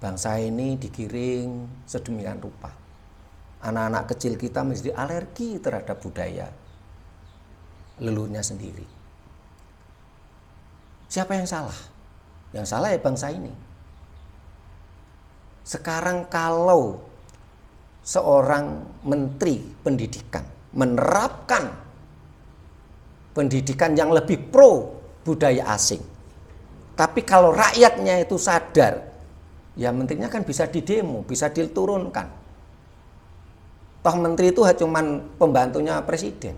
bangsa ini digiring sedemikian rupa. Anak-anak kecil kita menjadi alergi terhadap budaya leluhurnya sendiri. Siapa yang salah? Yang salah ya bangsa ini. Sekarang kalau seorang menteri pendidikan menerapkan pendidikan yang lebih pro budaya asing, tapi kalau rakyatnya itu sadar, ya menterinya kan bisa didemo, bisa diturunkan. Toh menteri itu cuma pembantunya presiden.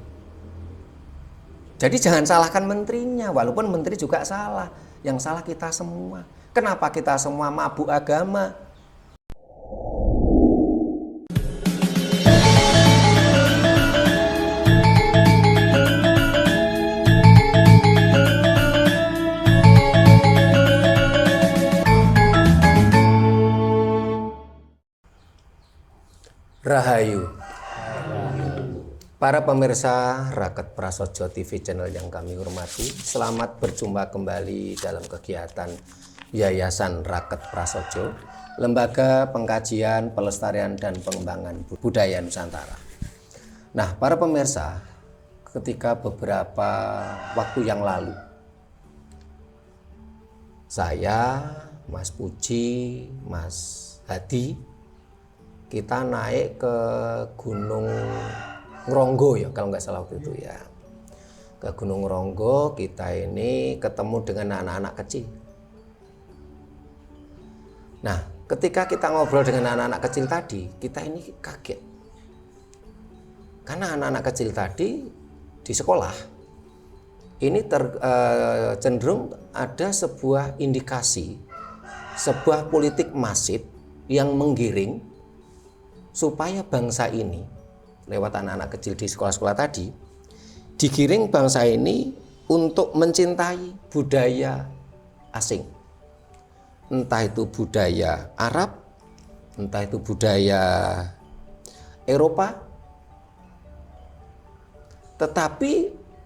Jadi jangan salahkan menterinya, walaupun menteri juga salah. Yang salah kita semua. Kenapa kita semua mabuk agama? Rahayu. Para pemirsa Raket Prasojo TV channel yang kami hormati, selamat berjumpa kembali dalam kegiatan Yayasan Raket Prasojo, Lembaga Pengkajian, Pelestarian dan Pengembangan Budaya Nusantara. Nah, para pemirsa, ketika beberapa waktu yang lalu, saya, Mas Puji, Mas Hadi, kita naik ke Gunung Ngronggo ya, kalau nggak salah waktu itu ya. Ke Gunung Ngronggo, kita ini ketemu dengan anak-anak kecil. Nah, ketika kita ngobrol dengan anak-anak kecil tadi, kita ini kaget. Karena anak-anak kecil tadi di sekolah, ini cenderung ada sebuah indikasi, sebuah politik masif yang menggiring supaya bangsa ini, lewat anak-anak kecil di sekolah-sekolah tadi, digiring bangsa ini untuk mencintai budaya asing. Entah itu budaya Arab, entah itu budaya Eropa. Tetapi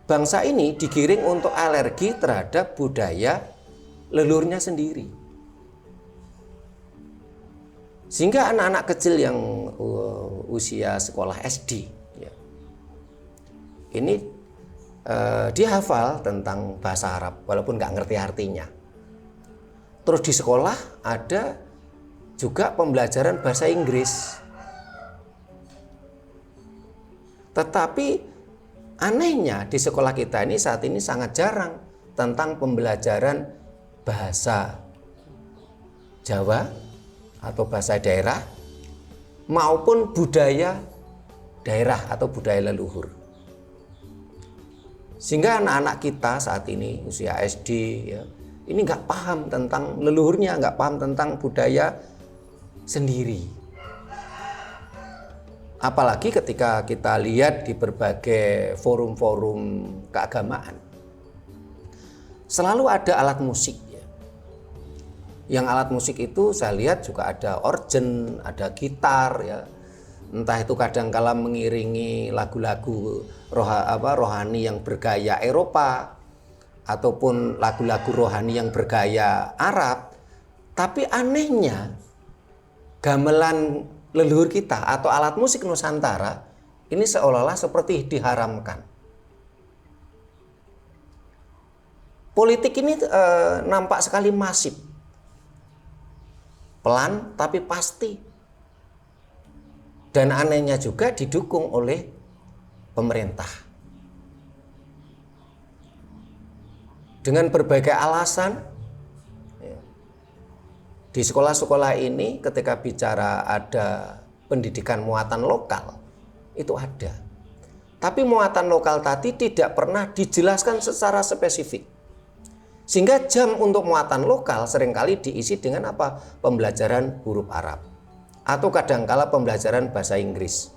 bangsa ini digiring untuk alergi terhadap budaya leluhurnya sendiri. Sehingga anak-anak kecil yang usia sekolah SD, ya, ini dia hafal tentang bahasa Arab walaupun nggak ngerti artinya. Terus di sekolah ada juga pembelajaran bahasa Inggris. Tetapi anehnya di sekolah kita ini saat ini sangat jarang tentang pembelajaran bahasa Jawa atau bahasa daerah maupun budaya daerah atau budaya leluhur. Sehingga anak-anak kita saat ini usia SD ya, ini nggak paham tentang leluhurnya, nggak paham tentang budaya sendiri. Apalagi ketika kita lihat di berbagai forum-forum keagamaan, selalu ada alat musik. Yang alat musik itu saya lihat juga ada organ, ada gitar ya. Entah itu kadang-kala mengiringi lagu-lagu rohani yang bergaya Eropa ataupun lagu-lagu rohani yang bergaya Arab. Tapi anehnya gamelan leluhur kita atau alat musik Nusantara ini seolah-olah seperti diharamkan. Politik ini nampak sekali masif. Pelan tapi pasti. Dan anehnya juga didukung oleh pemerintah. Dengan berbagai alasan, di sekolah-sekolah ini ketika bicara ada pendidikan muatan lokal, itu ada. Tapi muatan lokal tadi tidak pernah dijelaskan secara spesifik. Sehingga jam untuk muatan lokal seringkali diisi dengan apa? Pembelajaran huruf Arab. Atau kadangkala pembelajaran bahasa Inggris.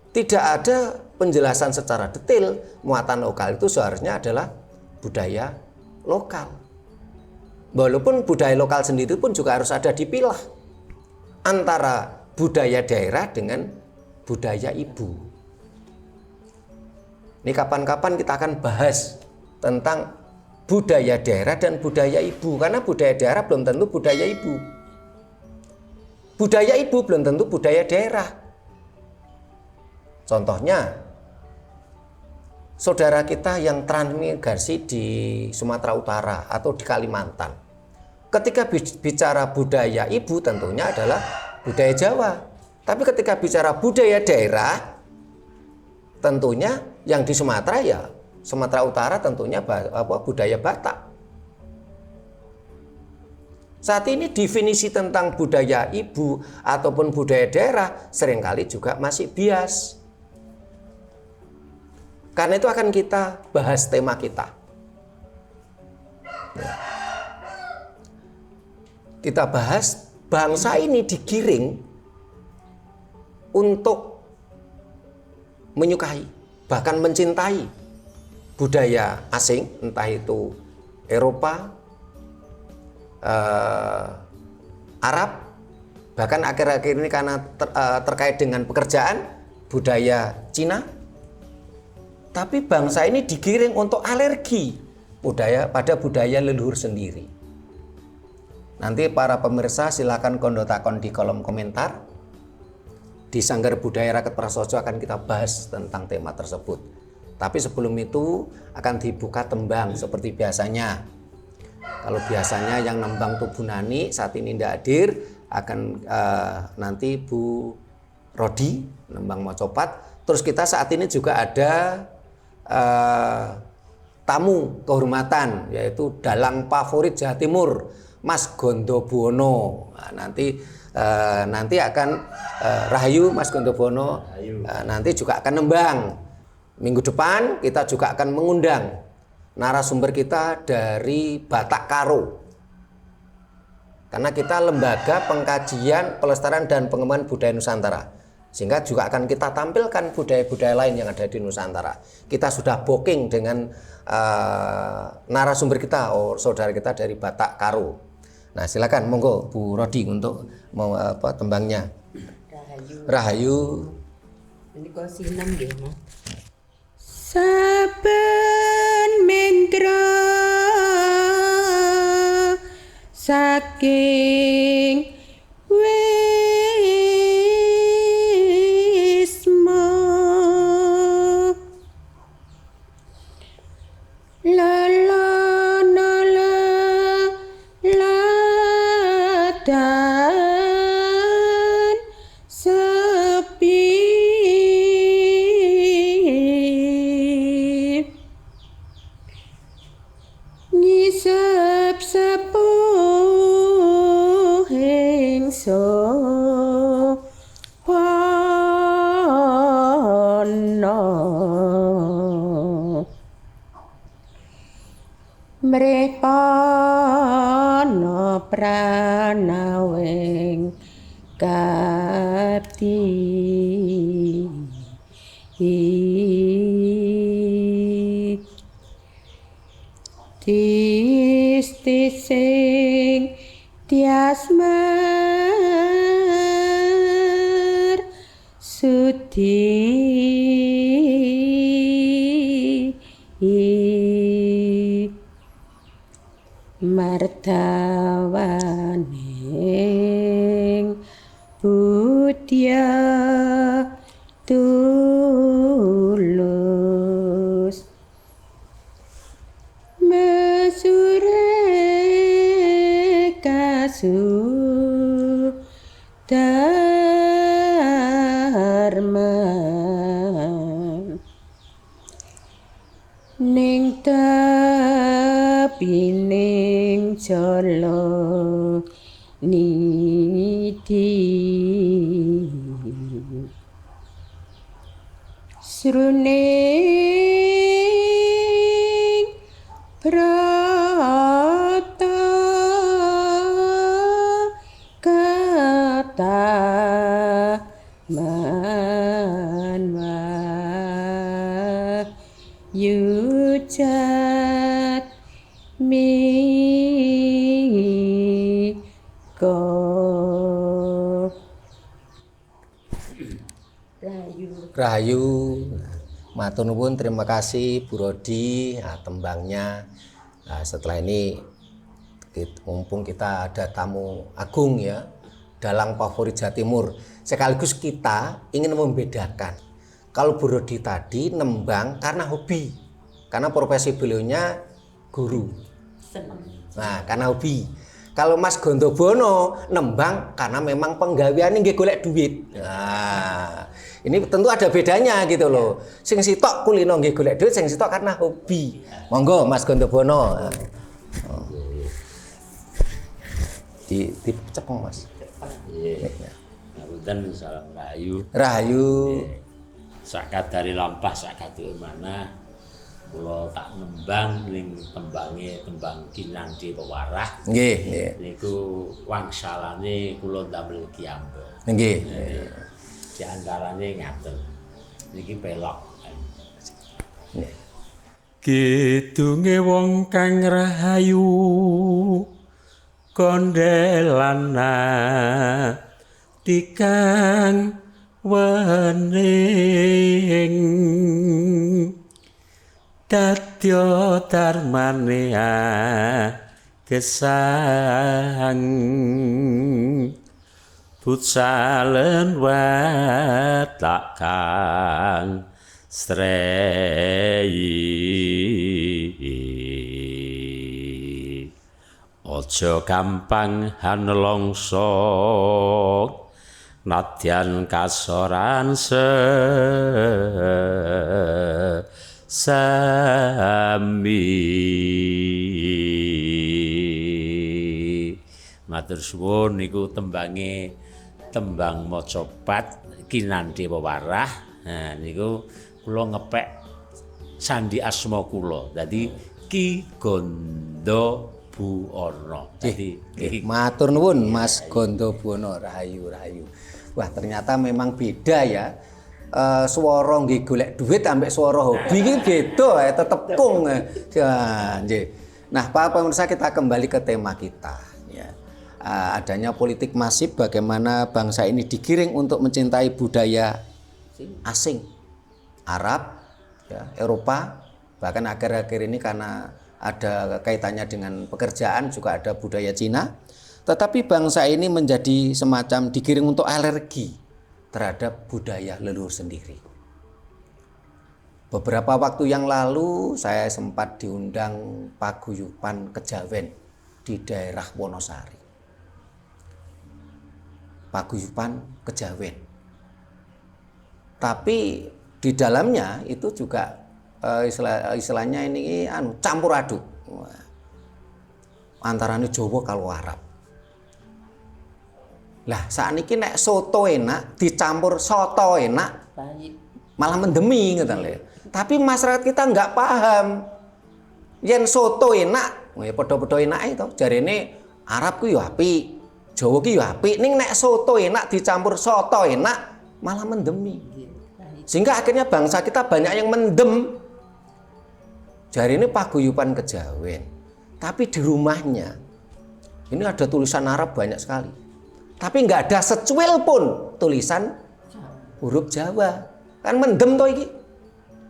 Tidak ada penjelasan secara detail muatan lokal itu seharusnya adalah budaya lokal. Walaupun budaya lokal sendiri pun juga harus ada dipilah antara budaya daerah dengan budaya ibu. Ini kapan-kapan kita akan bahas tentang budaya daerah dan budaya ibu, karena budaya daerah belum tentu budaya ibu. Budaya ibu belum tentu budaya daerah. Contohnya, saudara kita yang transmigrasi di Sumatera Utara atau di Kalimantan, ketika bicara budaya ibu tentunya adalah budaya Jawa. Tapi ketika bicara budaya daerah, tentunya yang di Sumatera ya Sumatera Utara tentunya budaya Batak. Saat ini definisi tentang budaya ibu ataupun budaya daerah seringkali juga masih bias. Karena itu akan kita bahas tema kita. Kita bahas bangsa ini digiring untuk menyukai, bahkan mencintai budaya asing, entah itu Eropa, Arab, bahkan akhir-akhir ini karena terkait dengan pekerjaan, budaya Cina. Tapi bangsa ini digiring untuk alergi pada budaya leluhur sendiri. Nanti para pemirsa silakan kondotakon di kolom komentar. Di Sanggar Budaya Rakyat Prasojo akan kita bahas tentang tema tersebut. Tapi sebelum itu akan dibuka tembang seperti biasanya. Kalau biasanya yang nembang Tuh Bu Nani saat ini tidak hadir, akan nanti Bu Rodi nembang Mocopat. Terus kita saat ini juga ada tamu kehormatan, yaitu dalang favorit Jawa Timur, Mas Gondobuwono. Nah, nanti akan Rahayu Mas Gondobuwono, nanti juga akan nembang. Minggu depan kita juga akan mengundang narasumber kita dari Batak Karo. Karena kita lembaga pengkajian, pelestarian dan pengembangan budaya Nusantara. Sehingga juga akan kita tampilkan budaya-budaya lain yang ada di Nusantara. Kita sudah booking dengan narasumber kita, saudara kita dari Batak Karo. Nah, silakan monggo Bu Rodi untuk mau tembangnya. Rahayu. Ini kok sinam nggih, Mas. Saben mendra saking wisma lalana ladan sepi ngisep sepuh ingsono mrepana pranawing kapti tistising tiasmar sudi martawaning budya tulus mesure kasudharma ning tepining jala nidi sruning prata kata manwa yujat miko Rahayu. Matur nuwun, terima kasih Bu Rodi tembangnya. Nah, setelah ini mumpung kita ada tamu agung ya, dalang favorit Jawa Timur, sekaligus kita ingin membedakan. Kalau Bu Rodi tadi nembang karena hobi, karena profesi beliaunya guru. Seneng. Nah, karena hobi. Kalau Mas Gondobono nembang karena memang penggaweane nggih golek duit. Nah, ini tentu ada bedanya gitu loh. Sing sitok kulino nggih golek duit, sing sitok karena hobi. Monggo Mas Gondobono. Di cepeng Mas. Iya. Ngapunten salam rahayu. Rahayu. Sakadare lampah sakadure mana kula tak nembang ning tembang Kinandi Pewarah. Nggih, nggih. Niku wangsalane kula ndamel kiyambak. Nggih. Di antarane ngaten. Niki pelok. Nggih. Kidunge wong kang rahayu kondelana dikang wening dadya darmane gesang putsalen watak kang streyi aja gampang hanelongso nadyan kasoran sami. Matur suwun niku tembang Macapat Kinandi Pewarah. Nah niku kula ngepek sandi asma kula. Dadi Ki Gondobuana. Dadi Matur nuwun Mas Gondobuana, rahayu. Wah, ternyata memang beda ya. Swara nggih golek duit ambek swara hobi iki beda ya, tetep kung. Ya, nggih. Nah, Pak pemirsa, kita kembali ke tema kita ya. Adanya politik masif, bagaimana bangsa ini digiring untuk mencintai budaya asing, Arab, ya, Eropa, bahkan akhir-akhir ini karena ada kaitannya dengan pekerjaan juga ada budaya Cina. Tetapi bangsa ini menjadi semacam digiring untuk alergi terhadap budaya leluhur sendiri. Beberapa waktu yang lalu saya sempat diundang paguyuban Kejawen di daerah Wonosari. Paguyuban Kejawen. Tapi di dalamnya itu juga istilahnya ini campur aduk. Antaranya Jawa kalau Arab. Lah saat ini nek soto enak dicampur soto enak malah mendemi ngoten lho. Tapi masyarakat kita nggak paham. Yen soto enak, ya padha-padha enake to. Jarene Arab ku yo apik, Jawa ki yo apik, ning nek soto enak dicampur soto enak malah mendemi. Sehingga akhirnya bangsa kita banyak yang mendem. Jarene paguyuban Kejawen. Tapi di rumahnya ini ada tulisan Arab banyak sekali. Tapi nggak ada secuil pun tulisan huruf Jawa. Kan mendem toh iki.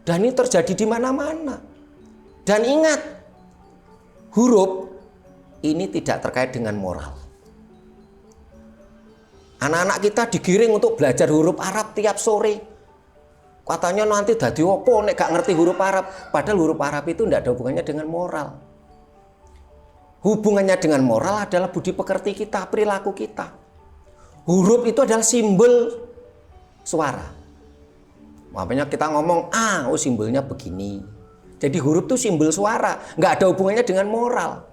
Dan ini terjadi di mana-mana. Dan ingat, huruf ini tidak terkait dengan moral. Anak-anak kita digiring untuk belajar huruf Arab tiap sore. Katanya nanti dadi opo nek gak ngerti huruf Arab. Padahal huruf Arab itu tidak ada hubungannya dengan moral. Hubungannya dengan moral adalah budi pekerti kita, perilaku kita. Huruf itu adalah simbol suara. Makanya kita ngomong simbolnya begini. Jadi huruf itu simbol suara, nggak ada hubungannya dengan moral.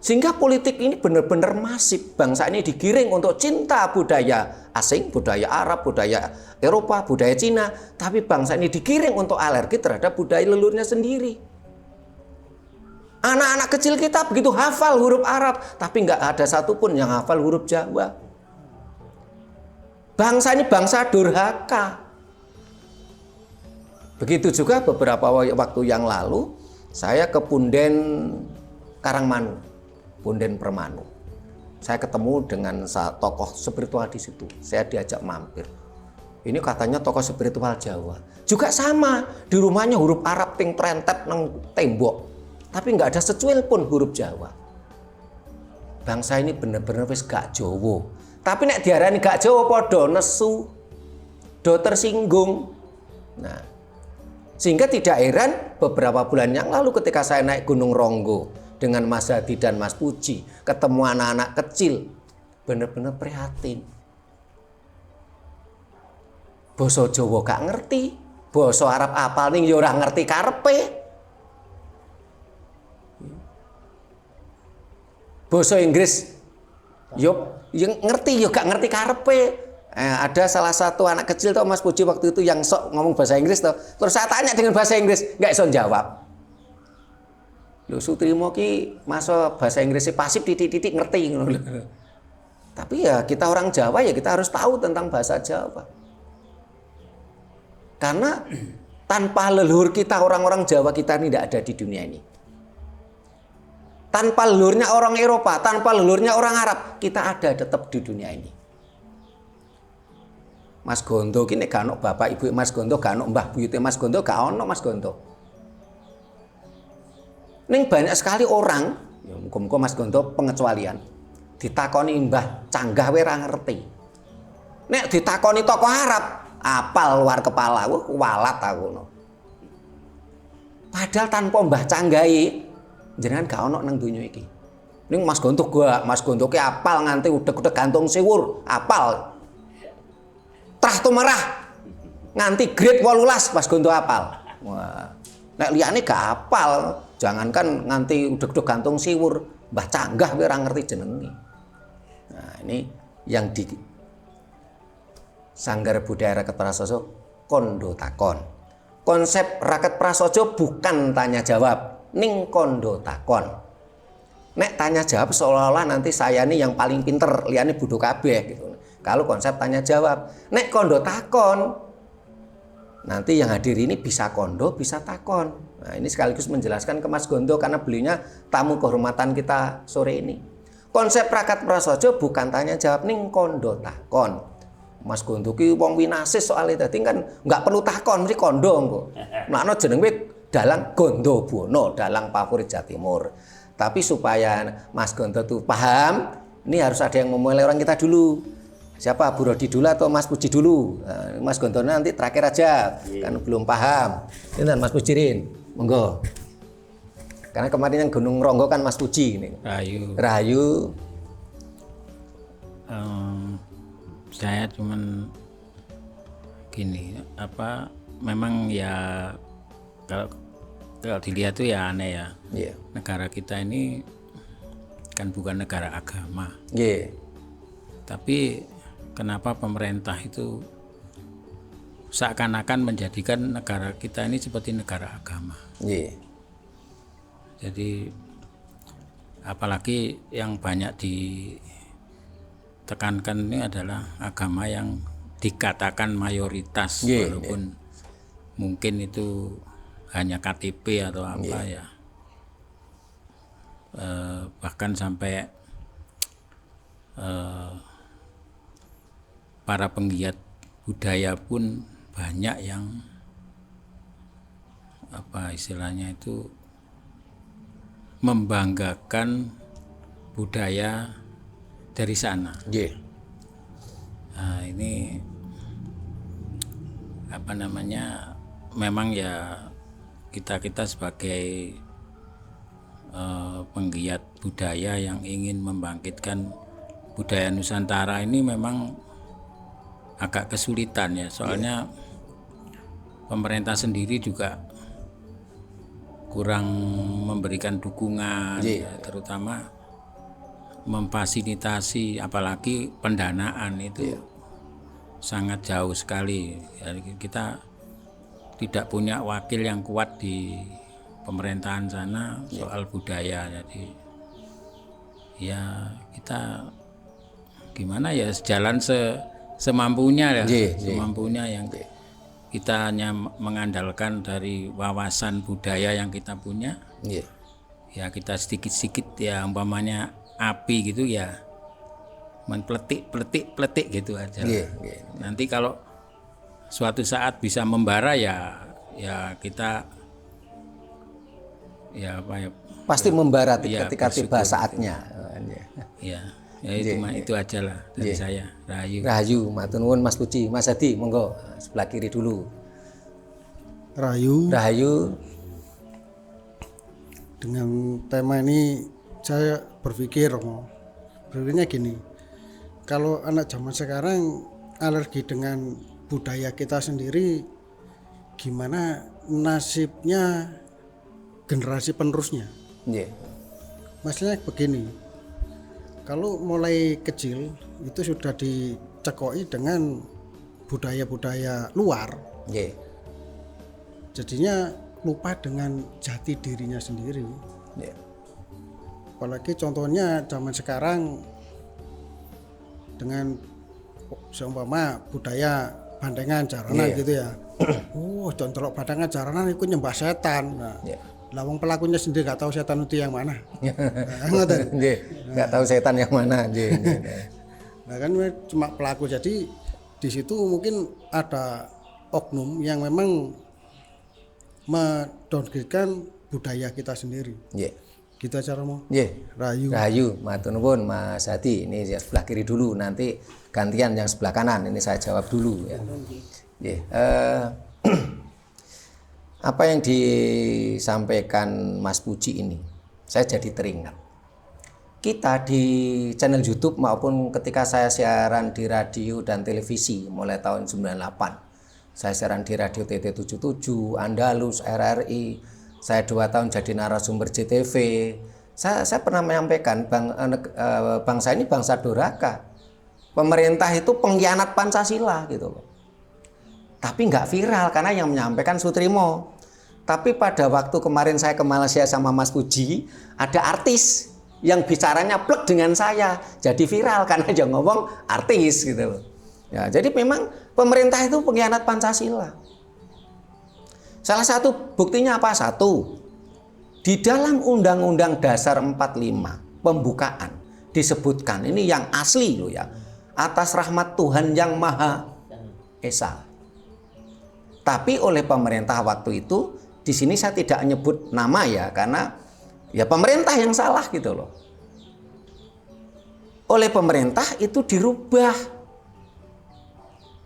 Sehingga politik ini benar-benar masif. Bangsa ini digiring untuk cinta budaya asing, budaya Arab, budaya Eropa, budaya Cina. Tapi bangsa ini digiring untuk alergi terhadap budaya leluhurnya sendiri. Anak-anak kecil kita begitu hafal huruf Arab, tapi nggak ada satupun yang hafal huruf Jawa. Bangsa ini bangsa durhaka. Begitu juga beberapa waktu yang lalu, saya ke Punden Karangmanu, Punden Permanu. Saya ketemu dengan tokoh spiritual di situ. Saya diajak mampir. Ini katanya tokoh spiritual Jawa. Juga sama, di rumahnya huruf Arab ting trentep nang tembok. Tapi nggak ada secuil pun huruf Jawa. Bangsa ini bener-bener wis gak Jawa. Tapi nek diarani gak Jawa podo nesu, do tersinggung. Nah, sehingga tidak heran beberapa bulan yang lalu ketika saya naik Gunung Ronggo dengan Mas Hadi dan Mas Puji, ketemu anak-anak kecil, bener-bener prihatin. Basa Jawa gak ngerti, basa Arab apal ning ya ora ngerti karepe. Basa Inggris yo ngerti yo gak ngerti karepe. Ada salah satu anak kecil tuh Mas Puji waktu itu yang sok ngomong bahasa Inggris tuh. Terus saya tanya dengan bahasa Inggris, nggak iso jawab. Lho Sutrimo ki masa bahasa Inggrisnya pasif titik-titik ngerti. Tapi ya kita orang Jawa ya kita harus tahu tentang bahasa Jawa. Karena tanpa leluhur kita orang-orang Jawa kita tidak ada di dunia ini. Tanpa leluhurnya orang Eropa, tanpa leluhurnya orang Arab, kita ada tetap di dunia ini. Mas Gondo ki nek gak ono bapak ibu Mas Gondo, gak ono mbah buyute Mas Gondo, gak ono Mas Gondo. Ning banyak sekali orang, ya muga-muga Mas Gondo pengecualian, ditakoni mbah canggah we ora ngerti. Nek ditakoni tokoh Arab, apal luar kepala, walat aku no. Padahal tanpa mbah canggahi, jenengan gak ono nang donya iki. Ning Mas Gondo ki apal nganti udeg-udeg gantung siwur, apal. Trah tumerah nganti grade 18 Mas Gondo apal. Wah, nek liyane gak apal, jangankan nganti udeg-udeg gantung siwur, mbah canggah kowe ora ngerti jenenge. Nah, ini yang di Sanggar Budaya Rakyat Prasojo kondo takon. Konsep Rakyat Prasojo bukan tanya jawab, ning kondo takon. Nek tanya jawab seolah-olah nanti saya nih yang paling pinter, liyane bodoh kabeh gitu. Kalau konsep tanya jawab, nek kondo takon, nanti yang hadir ini bisa kondo, bisa takon. Nah, ini sekaligus menjelaskan ke Mas Gondo karena beliaunya tamu kehormatan kita sore ini. Konsep Rakyat Prasojo bukan tanya jawab, ning kondo takon. Mas Gondo ki wong winasis soalnya tadi kan nggak perlu takon, mesti kondo engko. Mlakno jenenge dalang Gondobuwono, dalang favorit Jawa Timur. Tapi supaya Mas Gondo tuh paham, ini harus ada yang memulai orang kita dulu. Siapa, Bu Rodi dulu atau Mas Puji dulu? Nah, Mas Gondo nanti terakhir aja, kan belum paham. Ini Mas Pujirin, monggo. Karena kemarin yang Gunung Ronggo kan Mas Puji ini. Rahayu. Saya cuman gini, memang ya kalau dilihat tuh ya aneh ya. Yeah. Negara kita ini kan bukan negara agama. Yeah. Tapi kenapa pemerintah itu seakan-akan menjadikan negara kita ini seperti negara agama. Yeah. Jadi apalagi yang banyak ditekankan ini adalah agama yang dikatakan mayoritas, walaupun mungkin itu hanya KTP atau apa ya. Bahkan sampai para penggiat budaya pun banyak yang istilahnya itu membanggakan budaya dari sana. Nah, ini memang ya kita sebagai penggiat budaya yang ingin membangkitkan budaya Nusantara ini memang agak kesulitan ya, soalnya pemerintah sendiri juga kurang memberikan dukungan, ya, terutama memfasilitasi, apalagi pendanaan itu sangat jauh sekali. Jadi kita tidak punya wakil yang kuat di pemerintahan sana soal budaya. Jadi ya kita gimana ya, sejalan semampunya ya, semampunya yang kita hanya mengandalkan dari wawasan budaya yang kita punya. Ya kita sedikit-sedikit ya, umpamanya api gitu ya, peletik gitu aja. Nanti kalau suatu saat bisa membara ya kita ya apa ya Pasti membara Iya, ketika tiba bersyukur. saatnya. ya itu aja lah dari saya. Rahayu. Rahayu, matur nuwun Mas Puji. Mas Hadi, monggo sebelah kiri dulu. Rahayu. Rahayu, Dengan tema ini saya berpikirnya gini, kalau anak zaman sekarang alergi dengan budaya kita sendiri, gimana nasibnya generasi penerusnya? nggih. Masalahnya begini, kalau mulai kecil itu sudah dicekoi dengan budaya-budaya luar, Nggih. jadinya lupa dengan jati dirinya sendiri. Nggih. Apalagi contohnya zaman sekarang dengan seumpama budaya bandengan jaranan Iya. gitu ya. Oh, contoh bandengan jaranan itu nyembah setan. Nah, Iya. lawang pelakunya sendiri nggak tahu setan itu yang mana. Nah, ngoten. Nggih. Enggak tahu setan yang mana, nggih. Nggih. Nah kan cuma pelaku, jadi di situ mungkin ada oknum yang memang mendowngrade-kan budaya kita sendiri. Nggih. Gitu aja Romo. Nggih. Rahayu. Rahayu, matur nuwun Mas Hadi. Ini yang sebelah kiri dulu, nanti gantian yang sebelah kanan. Ini saya jawab dulu ya. Nggih. Apa yang disampaikan Mas Puji ini, saya jadi teringat. Kita di channel YouTube maupun ketika saya siaran di radio dan televisi mulai tahun 98. Saya siaran di radio TT77, Andalus, RRI. Saya 2 tahun jadi narasumber JTV. Saya pernah menyampaikan bangsa ini bangsa durhaka. Pemerintah itu pengkhianat Pancasila gitu loh. Tapi nggak viral karena yang menyampaikan Sutrimo. Tapi pada waktu kemarin saya ke Malaysia sama Mas Puji, ada artis yang bicaranya plek dengan saya. Jadi viral karena dia ngomong artis gitu loh. Ya, jadi memang pemerintah itu pengkhianat Pancasila. Salah satu buktinya apa? Satu, di dalam Undang-Undang Dasar 45 pembukaan disebutkan, ini yang asli loh ya, atas rahmat Tuhan yang Maha Esa. Tapi oleh pemerintah waktu itu, di sini saya tidak nyebut nama ya, karena ya pemerintah yang salah gitu loh. Oleh pemerintah itu dirubah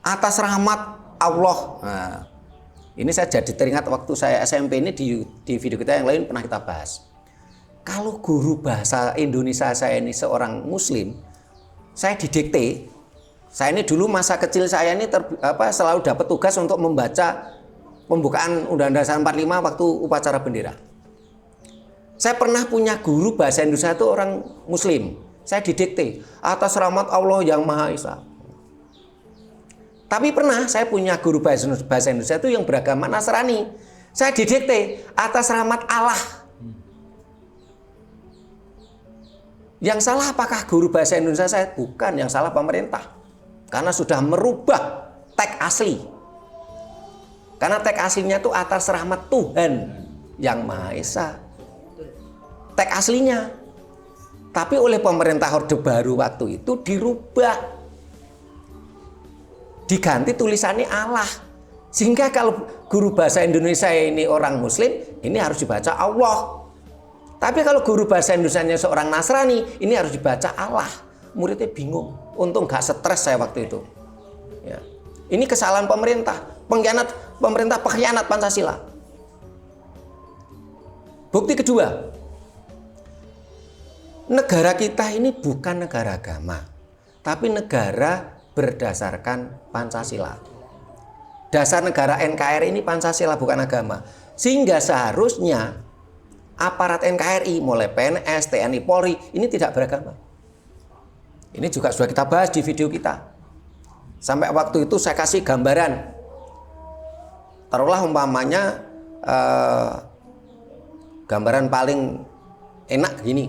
atas rahmat Allah. Nah, ini saya jadi teringat waktu saya SMP ini di video kita yang lain pernah kita bahas. Kalau guru bahasa Indonesia saya ini seorang Muslim, saya didikte. Saya ini dulu masa kecil saya ini selalu dapat tugas untuk membaca pembukaan Undang-Undang Dasar 45 waktu upacara bendera. Saya pernah punya guru bahasa Indonesia itu orang Muslim. Saya didikte atas rahmat Allah yang Maha Esa. Tapi pernah saya punya guru bahasa Indonesia itu yang beragama Nasrani. Saya didikte atas rahmat Allah. Yang salah apakah guru bahasa Indonesia saya? Bukan, yang salah pemerintah. Karena sudah merubah teks asli. Karena teks aslinya itu atas rahmat Tuhan yang Maha Esa. Teks aslinya. Tapi oleh pemerintah Orde Baru waktu itu dirubah. Diganti tulisannya Allah. Sehingga kalau guru bahasa Indonesia ini orang Muslim, ini harus dibaca Allah. Tapi kalau guru bahasa Indonesianya seorang Nasrani, ini harus dibaca Allah. Muridnya bingung. Untung gak stres saya waktu itu. Ya. Ini kesalahan pemerintah. Pemerintah pengkhianat Pancasila. Bukti kedua, negara kita ini bukan negara agama, tapi negara berdasarkan Pancasila. Dasar negara NKRI ini Pancasila, bukan agama. Sehingga seharusnya aparat NKRI mulai PNS, TNI, Polri ini tidak beragama. Ini juga sudah kita bahas di video kita. Sampai waktu itu saya kasih gambaran. Taruhlah umpamanya gambaran paling enak gini.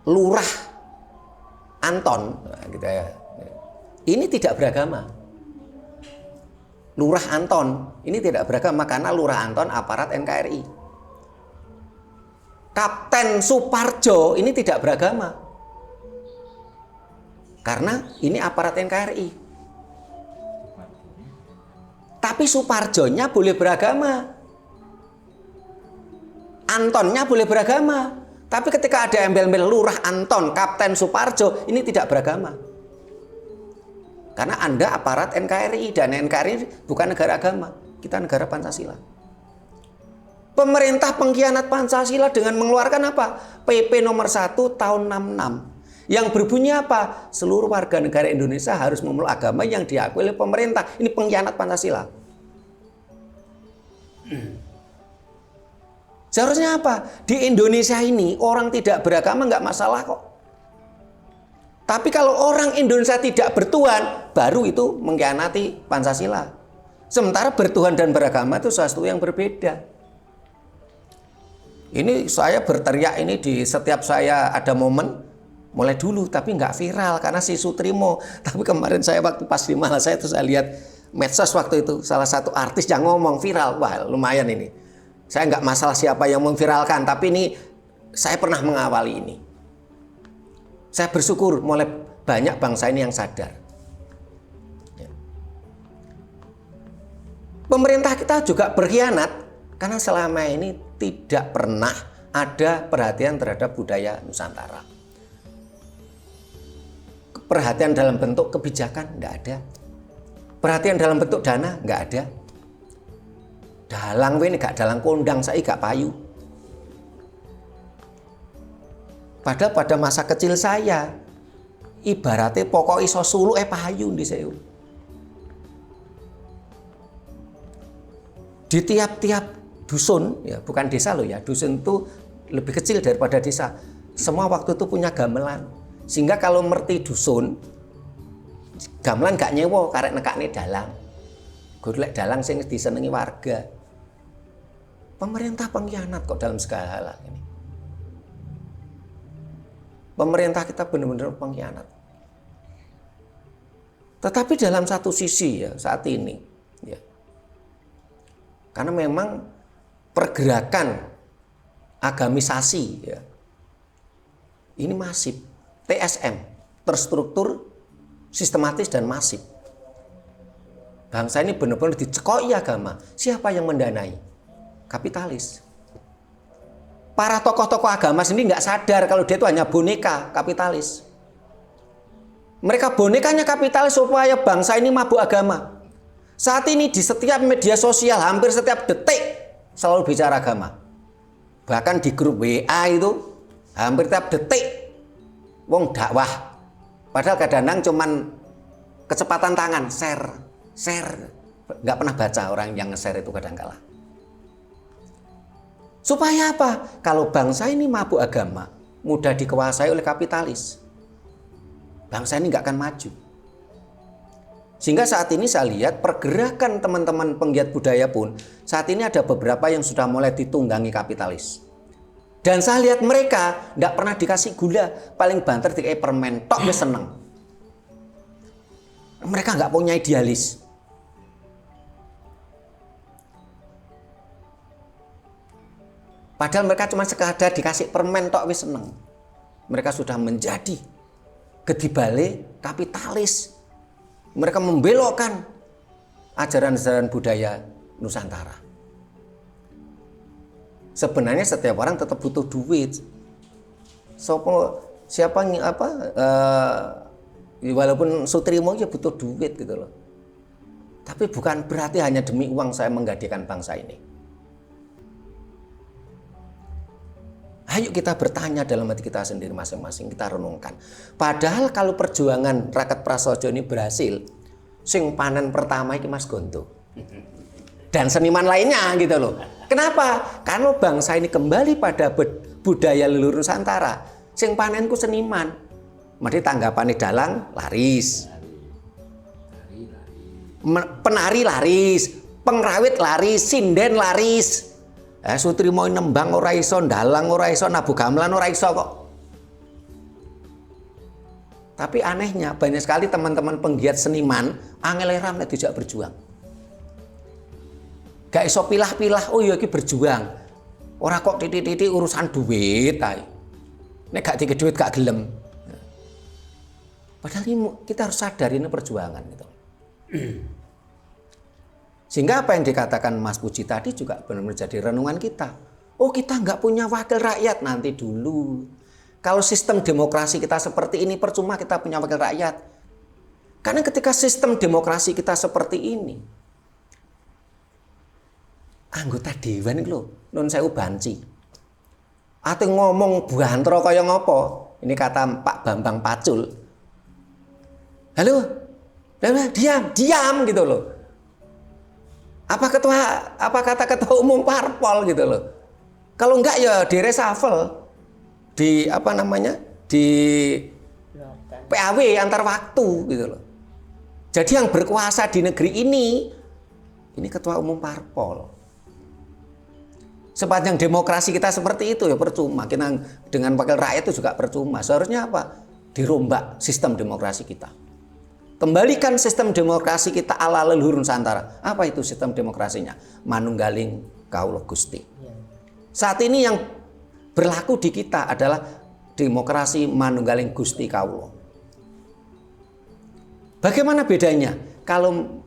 Lurah Anton gitu ya. Ini tidak beragama. Lurah Anton ini tidak beragama karena Lurah Anton aparat NKRI. Kapten Suparjo ini tidak beragama Karena ini aparat NKRI. Tapi Suparjonya boleh beragama. Antonnya boleh beragama. Tapi ketika ada embel-embel Lurah Anton, Kapten Suparjo, ini tidak beragama. Karena Anda aparat NKRI, dan NKRI bukan negara agama. Kita negara Pancasila. Pemerintah pengkhianat Pancasila dengan mengeluarkan apa? PP nomor 1 tahun 66. Yang berbunyi apa? Seluruh warga negara Indonesia harus memeluk agama yang diakui oleh pemerintah. Ini pengkhianat Pancasila. Seharusnya apa? Di Indonesia ini orang tidak beragama nggak masalah kok. Tapi kalau orang Indonesia tidak bertuhan, baru itu mengkhianati Pancasila. Sementara bertuhan dan beragama itu sesuatu yang berbeda. Ini saya berteriak ini di setiap saya ada momen, mulai dulu, tapi nggak viral karena si Sutrimo. Tapi kemarin saya waktu pas di Malaysia itu saya lihat medsos waktu itu, salah satu artis yang ngomong viral, wah lumayan ini. Saya nggak masalah siapa yang memviralkan, tapi ini saya pernah mengawali ini. Saya bersyukur mulai banyak bangsa ini yang sadar. Ya. Pemerintah kita juga berkhianat karena selama ini tidak pernah ada perhatian terhadap budaya Nusantara. Perhatian dalam bentuk kebijakan nggak ada. Perhatian dalam bentuk dana nggak ada. Dalang ini gak dalang kondang, saya gak payu. Padahal pada masa kecil saya, ibaratnya pokok iso sulu payu di saya. Di tiap-tiap dusun, ya bukan desa loh ya, dusun itu lebih kecil daripada desa. Semua waktu itu punya gamelan. Sehingga kalau merti dusun, gamelan gak nyewa karek nekakne dalang. Golek dalang sing disenengi warga. Pemerintah pengkhianat kok dalam segala hal ini. Pemerintah kita benar-benar pengkhianat. Tetapi dalam satu sisi ya saat ini, ya, karena memang pergerakan agamisasi ya, ini masif, TSM, terstruktur, sistematis dan masif. Bangsa ini benar-benar dicekoi agama. Siapa yang mendanai? Kapitalis. Para tokoh-tokoh agama sendiri nggak sadar kalau dia itu hanya boneka kapitalis. Mereka bonekanya kapitalis supaya bangsa ini mabuk agama. Saat ini di setiap media sosial, hampir setiap detik selalu bicara agama. Bahkan di grup WA itu hampir setiap detik wong dakwah. Padahal kadang-kadang cuman kecepatan tangan, share. Nggak pernah baca orang yang nge-share itu kadang-kala. Supaya apa? Kalau bangsa ini mabuk agama, mudah dikuasai oleh kapitalis. Bangsa ini nggak akan maju. Sehingga saat ini saya lihat pergerakan teman-teman penggiat budaya pun, saat ini ada beberapa yang sudah mulai ditunggangi kapitalis. Dan saya lihat mereka nggak pernah dikasih gula, paling banter dikasih permen, tok wis seneng. Mereka nggak punya idealis. Padahal mereka cuma sekadar dikasih permen tok wis seneng. Mereka sudah menjadi gedibale kapitalis. Mereka membelokkan ajaran-ajaran budaya Nusantara. Sebenarnya setiap orang tetap butuh duit. Walaupun Sutrimo ya butuh duit gitu loh. Tapi bukan berarti hanya demi uang saya menggadekan bangsa ini. Ayo kita bertanya dalam hati kita sendiri masing-masing, kita renungkan. Padahal kalau perjuangan rakyat prasaja ini berhasil, sing panen pertama iki Mas Gonto. Dan seniman lainnya gitu loh. Kenapa? Karena bangsa ini kembali pada budaya leluhur Nusantara. Sing panenku seniman. Mesti tanggapannya dalang laris. Penari laris, pengrawit laris, sinden laris. Sutrimo nembang ora iso, dalang ora iso, nabuh gamelan ora iso kok. Tapi anehnya banyak sekali teman-teman penggiat seniman angel ram nek dijak berjuang. Gak iso pilah-pilah, oh iya iki berjuang. Ora kok titik-titik urusan duit ae. Nek gak dikek duit gak gelem. Padahal ini kita harus sadar ini perjuangan gitu. Sehingga apa yang dikatakan Mas Puji tadi juga benar-benar jadi renungan kita. Oh, kita nggak punya wakil rakyat, nanti dulu. Kalau sistem demokrasi kita seperti ini, percuma kita punya wakil rakyat. Karena ketika sistem demokrasi kita seperti ini, anggota dewan itu loh, nun sewu banci. Atau ngomong buantro kaya ngopo. Ini kata Pak Bambang Pacul. Halo, diam gitu loh. Apa kata ketua umum parpol gitu loh. Kalau enggak ya di reshuffle, di PAW antar waktu gitu loh. Jadi yang berkuasa di negeri ini ketua umum parpol. Sepanjang demokrasi kita seperti itu ya percuma. Kita dengan wakil rakyat itu juga percuma. Seharusnya apa? Dirombak sistem demokrasi kita. Kembalikan sistem demokrasi kita ala leluhur Nusantara. Apa itu sistem demokrasinya? Manunggaling Kawula Gusti. Saat ini yang berlaku di kita adalah demokrasi manunggaling Gusti Kawula. Bagaimana bedanya? Kalau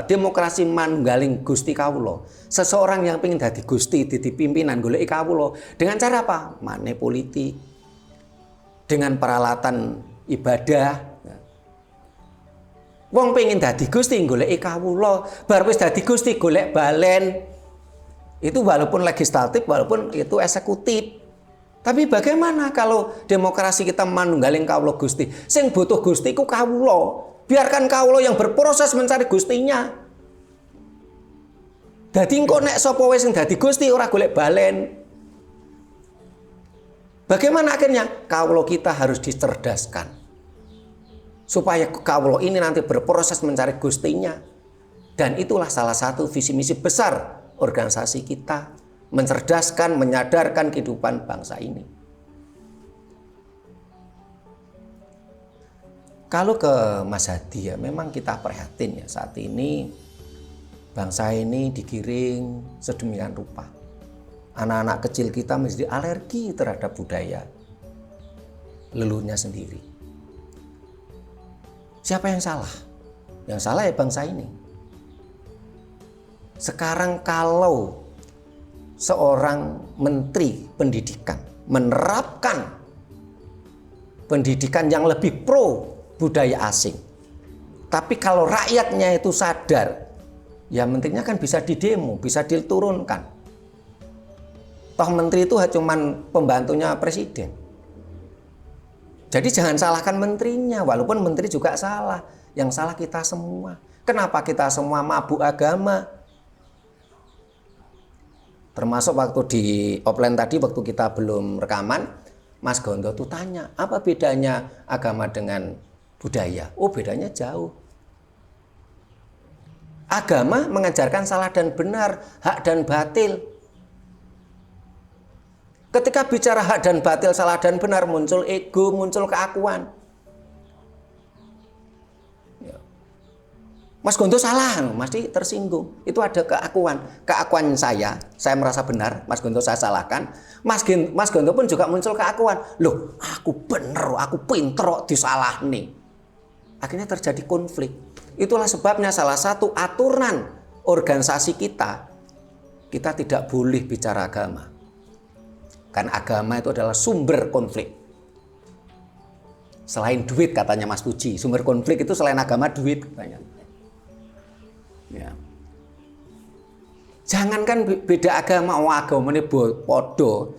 demokrasi manunggaling Gusti Kawula, seseorang yang ingin dadi Gusti, dadi pimpinan goleki Kawula dengan cara apa? Money politik, dengan peralatan ibadah. Wong pengen dadi Gusti goleki Kawula, bar wis dadi Gusti golek balen. Itu walaupun legislatif, walaupun itu eksekutif. Tapi bagaimana kalau demokrasi kita manunggaling Kawula Gusti? Sing butuh Gusti ku Kawula. Biarkan Kawula yang berproses mencari Gustinya. Dadi engko nek sapa wae sing dadi Gusti ora golek balen. Bagaimana akhirnya? Kawula kita harus dicerdaskan. Supaya Kawula ini nanti berproses mencari Gustinya. Dan itulah salah satu visi misi besar organisasi kita, mencerdaskan, menyadarkan kehidupan bangsa ini. Kalau ke Mas Hadi ya memang kita prihatin ya saat ini bangsa ini digiring sedemikian rupa. Anak-anak kecil kita menjadi alergi terhadap budaya leluhurnya sendiri. Siapa yang salah? Yang salah ya bangsa ini. Sekarang kalau seorang menteri pendidikan menerapkan pendidikan yang lebih pro budaya asing, tapi kalau rakyatnya itu sadar, ya menterinya kan bisa didemo, bisa diturunkan. Toh menteri itu cuma pembantunya presiden. Jadi jangan salahkan menterinya, walaupun menteri juga salah. Yang salah kita semua. Kenapa kita semua mabuk agama? Termasuk waktu di offline tadi, waktu kita belum rekaman, Mas Gondo tuh tanya, apa bedanya agama dengan budaya? Oh, bedanya jauh. Agama mengajarkan salah dan benar, hak dan batil. Ketika bicara hak dan batil, salah dan benar, muncul ego, muncul keakuan. Mas Gondo salah, mesti tersinggung. Itu ada keakuan. Keakuan saya merasa benar, Mas Gondo saya salahkan. Mas Gondo pun juga muncul keakuan. Loh, aku bener, aku pinter disalah nih. Akhirnya terjadi konflik. Itulah sebabnya salah satu aturan organisasi kita tidak boleh bicara agama. Karena agama itu adalah sumber konflik. Selain duit katanya Mas Puji, sumber konflik itu selain agama duit katanya. Ya. Jangankan beda agama, agama ini podo,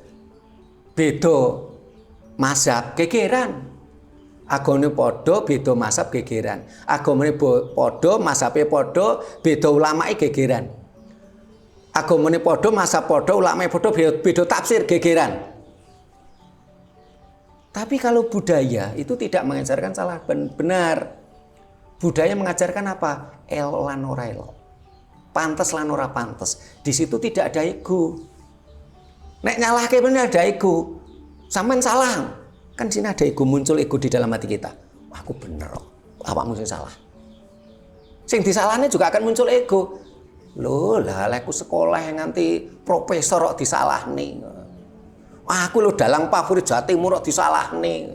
beda mazhab, gegeran. Agama ini podo, beda mazhab, gegeran. Agama ini podo, mazhabnya podo, beda ulama gegeran. Agama ini podo, mazhab podo, ulama podo, beda tafsir, gegeran. Tapi kalau budaya itu tidak mengajarkan salah benar. Budaya mengajarkan apa? Elo lan ora elo. Pantes lan ora pantes. Di situ tidak ada ego. Nek nyalahke bener ada ego. Sampean salah. Kan sini ada ego, muncul ego di dalam hati kita. Wah, aku bener kok. Awakmu sing salah. Sing disalahne juga akan muncul ego. Loh, lah aku sekolah nganti profesor kok disalahne. Aku lo dalang favorit Jawa Timur kok disalahne.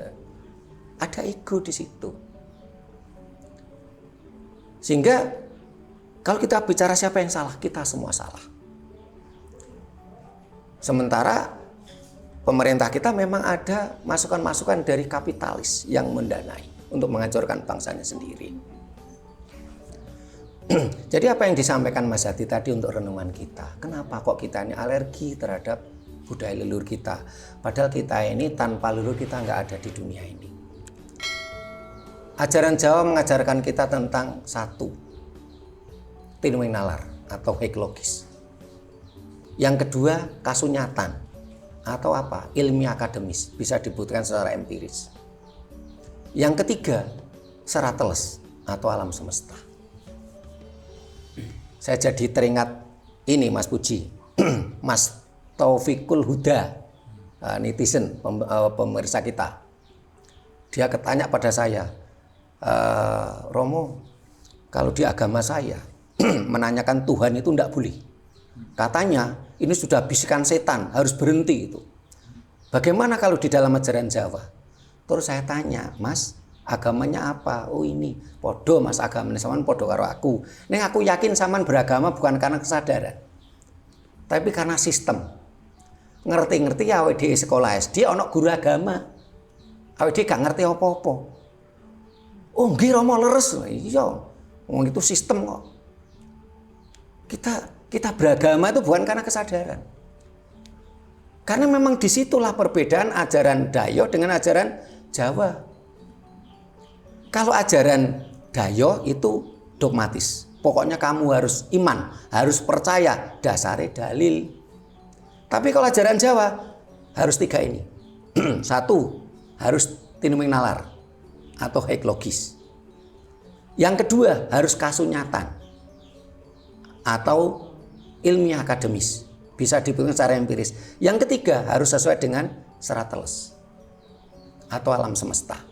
Ada ego di situ. Sehingga kalau kita bicara siapa yang salah, kita semua salah. Sementara pemerintah kita memang ada masukan-masukan dari kapitalis yang mendanai untuk menghancurkan bangsanya sendiri. Jadi apa yang disampaikan Mas Hadi tadi untuk renungan kita, kenapa kok kita ini alergi terhadap budaya leluhur kita, padahal kita ini tanpa leluhur kita nggak ada di dunia ini. Ajaran Jawa mengajarkan kita tentang satu, tinuing nalar atau heklogis. Yang kedua, kasunyatan atau apa? Ilmiah akademis, bisa dibuktikan secara empiris. Yang ketiga, serateles atau alam semesta. Saya jadi teringat ini Mas Puji, Mas Taufikul Huda, netizen pemirsa kita. Dia ketanya pada saya, Romo, kalau di agama saya menanyakan Tuhan itu tidak boleh. Katanya ini sudah bisikan setan, harus berhenti itu. Bagaimana kalau di dalam ajaran Jawa? Terus saya tanya, Mas, agamanya apa? Oh ini, podo Mas agamanya saman podo karo aku. Ning aku yakin saman beragama bukan karena kesadaran, tapi karena sistem. Ngerti-ngerti ya awake dhewe sekolah SD ana guru agama. Awake dhewe gak ngerti apa-apa. Oh nggih Romo leres. Iya. Wong itu sistem kok. Kita beragama itu bukan karena kesadaran. Karena memang disitulah perbedaan ajaran Dayo dengan ajaran Jawa. Kalau ajaran Dayo itu dogmatis. Pokoknya kamu harus iman, harus percaya, dasarnya dalil. Tapi kalau ajaran Jawa harus tiga ini. Satu, harus tinuming nalar atau heklogis. Yang kedua, harus kasunyatan atau ilmiah akademis. Bisa dibuktikan secara empiris. Yang ketiga, harus sesuai dengan serateles atau alam semesta.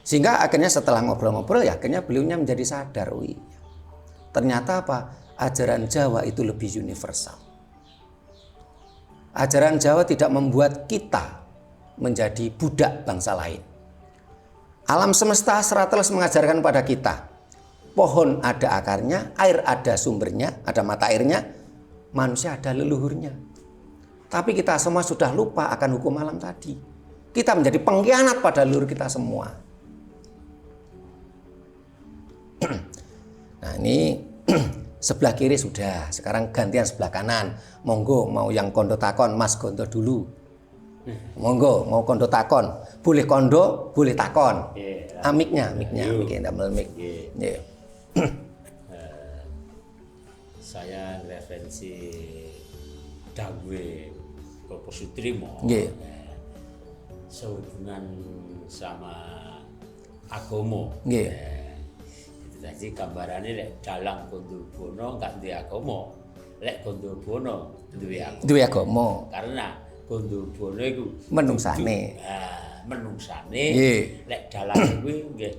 Sehingga akhirnya setelah ngobrol-ngobrol ya akhirnya beliaunya menjadi sadar, ternyata apa? Ajaran Jawa itu lebih universal. Ajaran Jawa tidak membuat kita menjadi budak bangsa lain. Alam semesta serateles mengajarkan pada kita, pohon ada akarnya, air ada sumbernya, ada mata airnya, manusia ada leluhurnya. Tapi kita semua sudah lupa akan hukum alam tadi. Kita menjadi pengkhianat pada leluhur kita semua. Nah ini sebelah kiri sudah, sekarang gantian sebelah kanan. Monggo mau yang kondo takon, Mas kondo dulu. Monggo mau kondo takon, boleh kondo, boleh takon. Miknya ndamel mik. Nggih. Saya referensi dawuhe Bapak Sutrimo. Nggih. Sehubungan sama agama. Nggih. Jadi gambarannya lek dalang Gondobono gak duwe agama, lek Gondobono duwe agama. Duwe agama. Karena Gondobono iku Menungsane. Menungsane. Nggih. Lek dalang kuwi nggih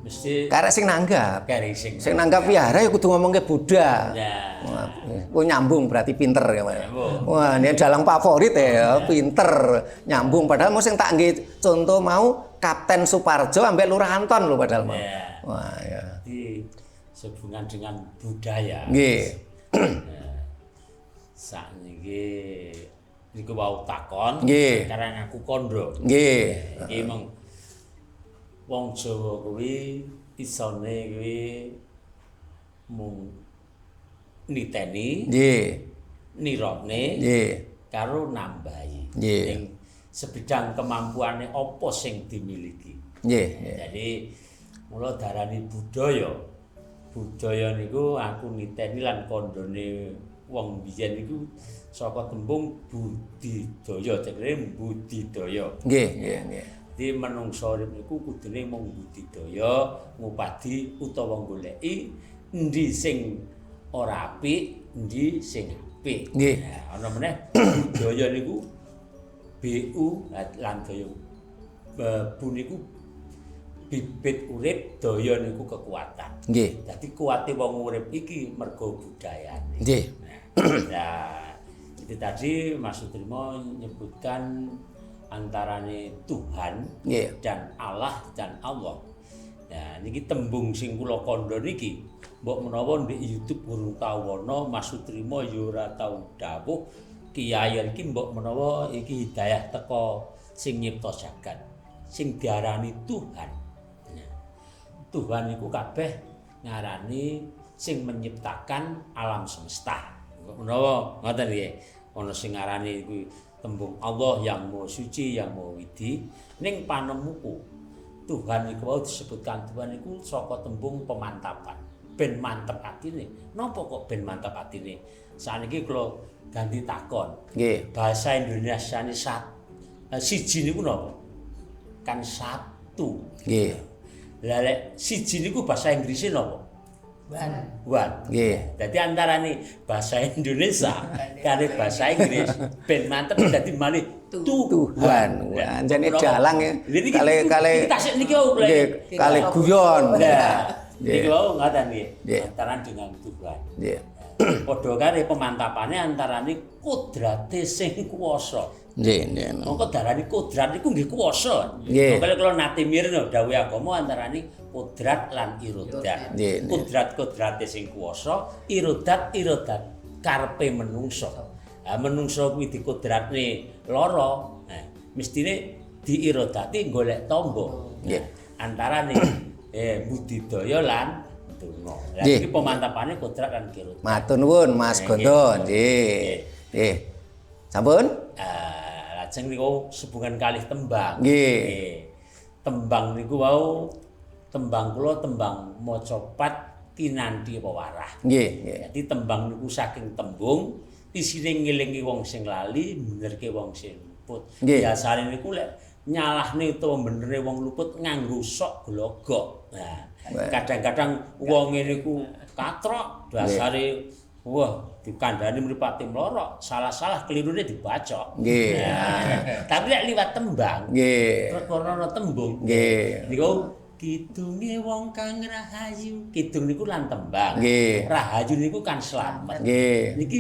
mesti Karek sing nanggap. karek Sing nanggap wihara ya kudu ngomong ke Buddha. Nah, Oh nyambung berarti pinter ya Mas. Nyambung. Wah, ini dalang favorit ya, pinter, nyambung. Padahal mau sing tak nggih contoh mau Kapten Suparjo ambek Lurah Anton lho padahal mau. Ya. Wah ya. Jadi sehubungan dengan budaya. Nggih. Sakniki niku wau takon Nggih. karena aku kondo. Nggih. Iki meng wong Jawa kuwi isone kuwi mung niteni, Nggih. nirone Nggih. karo nambahi. Nggih. Ning sebidang kemampuane apa sing dimiliki. Nggih. Jadi mula darani budaya. Budaya niku aku niteni lan kondone wong biyen niku saka tembung budidaya, cekre budidaya. Nggih, nggih. Di menungsa urip niku kudune mung budidaya, ngupadi utawa goleki endi sing ora apik, endi sing apik. Nggih. Nah, ana meneh budaya niku BU lan daya bu niku bibit urip, daya niku kekuatan. Nggih. Dadi kuwate wong urip iki mergo budayane. Nggih. Nah, itu tadi Mas Sutrimo menyebutkan antarane Tuhan Nggih. dan Allah dan Allah. Nah, niki tembung sing kula kandha niki mbok menawa ndek YouTube urung tau ana Mas Sutrimo ya ora tau dawuh kiai iki mbok menawa iki hidayah teka sing nyipta jagat sing diarani Tuhan. Nah, Tuhan iku kabeh ngarani sing menciptakan alam semesta. Menawa ngoten nggih, ana sing ngarani kuwi tembung Allah yang Maha Suci, yang Maha Widhi. Ning panemuku Tuhan iku wau disebutkan Tuhan iku saka tembung pemantapan. Ben mantep atine. Napa kok ben mantep atine? Saniki kula ganti takon. Nggih. Bahasa Indonesiane siji niku napa? Kan satu. Nggih. Lah lek siji niku bahasa Inggrise napa? One. Nggih. Dadi antarane bahasa Indonesia karo bahasa Inggris ben mantep dadi malih Tuhan. Ya, Anjane menapa? dalang ya. Niki- Kale niki tasik niki wau lho. nggih, kale guyon. Nah, Nggih. niki wau ngaten nggih. Nggih. Antara dengan Tuhan. Nggih. Padha kare pemantapane antarane kudrate sing kuwasa. Nggih, nggih. Mongko darani kodrat niku nggih kuwasa. Nggih. Mongko kula nate mireng dawuh agama antarane kodrat lan irodat. Nggih, nggih. Kodrat-kodrate sing kuwasa, irodat karepe menungso. Ha menungso kuwi dikodratne lara, mestine diirodati golek tamba. Nggih. Antarane budidaya lan donga. Lah Nggih. iki pemantapane kodrat lan irodat. Matur nuwun Mas Gondo. Nggih. Nggih. Sampun? Lajeng niku hubungan kalih tembang. Nggih. Tembang niku wau tembang kula tembang macapat kinanthi pewarah. Nggih, nggih. Jadi tembang niku saking tembung isine ngelingi wong sing lali, benerke wong sing luput. Nggih. Biasane niku lek nyalahne utawa benere wong luput nganggo sok glogok. Nah, kadang-kadang wong ngene niku katrok dasare wah dikandhani mripate mlorok, salah-salah kelirune dibacok. Nggih. Nah, tapi lek liwat tembang, Nggih. perkara ana tembung. Nggih. Niku kidunge wong kang rahayu. Kidung niku lan tembang. Nggih. Rahayu niku kan slamet. Nggih. Niki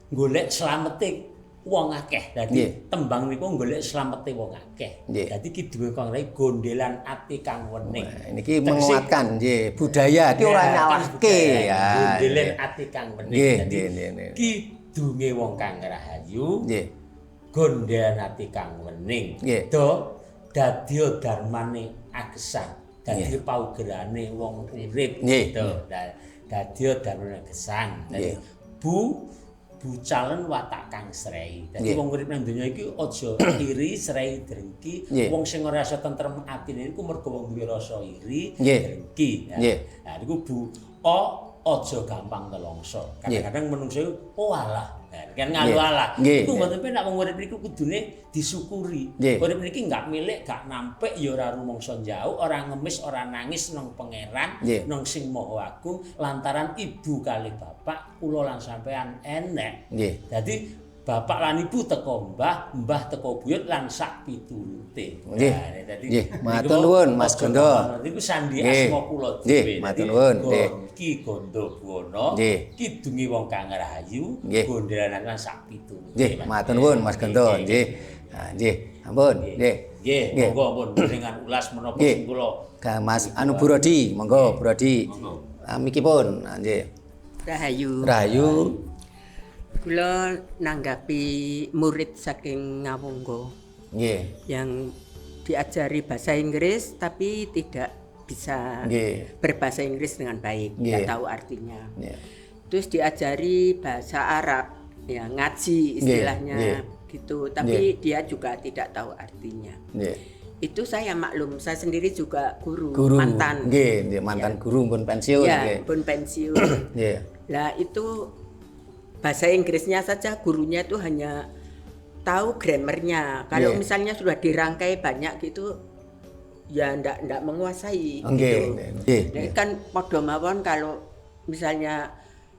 golek slamete wong akeh. Dadi Nggih. tembang niku golek slamete wong akeh. Nggih. Dadi kidunge kang rahayu gondelan ati kang wening. Niki menguatkan nggih budaya iki ora nyalahke ya. Gondelan ati kang wening. Nggih, Dadi nggih, nggih, nggih. kidunge wong kang rahayu. Nggih. Gondelan ati kang wening. Nggih. Do dadya darmane agesang. Dadi paugerane wong urip. Nggih. Do dadya darmane agesang. Dadi Nggih. bucalen watak kang srei. Dadi Nggih. wong urip nang donya iki aja iri, srei, drengki. Nggih. Wong sing ora rasa tentrem atine iku mergo wong duwe rasa iri, Nggih. drengki. Nggih. Nah niku aja gampang nelongso. Kadang-kadang menungso iku oh alah. Nah, kan ngalu alah. Nggih. Iku mboten penak wong urip niku kudune disyukuri. Nggih. Urip niki enggak milik, gak nampik ya ora rumangsa njauh, ora ngemis, ora nangis nang pangeran, Nggih. nang sing maha agung lantaran ibu kali bapak kula lan sampean enek. Nggih. Dadi bapak lan ibu teko mbah, mbah teko buyut lan sak pitulute. Nggih. Nah, dadi Nggih, niku matur nuwun, Mas aja Gondo. gampang. Niku sandi Nggih. asma kula Nggih, dhewe. matur Dadi, nuwun. Nggih. Ki Gondo Buwana, Nggih. kidunge wong kang rahayu, Nggih. gondelanan lan sak pitulute. Nggih, matur nuwun Mas Gondo. Nggih. Nah, nggih. Ampun. Nggih. Nggih, Nggih. monggo ampun dengan ulas menapa Nggih. sing kula Ka Mas anu Burodi, monggo Burodi. Mikipun, nggih. Rahayu. Rahayu. Kula nanggapi murid saking Ngawonggo Nggih. yang diajari bahasa Inggris tapi tidak bisa Nggih. berbahasa Inggris dengan baik, Nggih. tidak tahu artinya. Nggih. Terus diajari bahasa Arab, ya ngaji istilahnya Nggih. gitu, tapi dia juga tidak tahu artinya. Nggih. Itu saya maklum, saya sendiri juga guru, Guru. mantan. Nggih, nggih, mantan guru pun pensiun Ya, nggih. pun pensiun. Nggih. Lah itu bahasa Inggrisnya saja gurunya itu hanya tahu grammarnya. Kalau Nggih. misalnya sudah dirangkai banyak gitu, ya ndak menguasai. Nggih, gitu. nggih, Jadi nggih. kan padha mawon kalau misalnya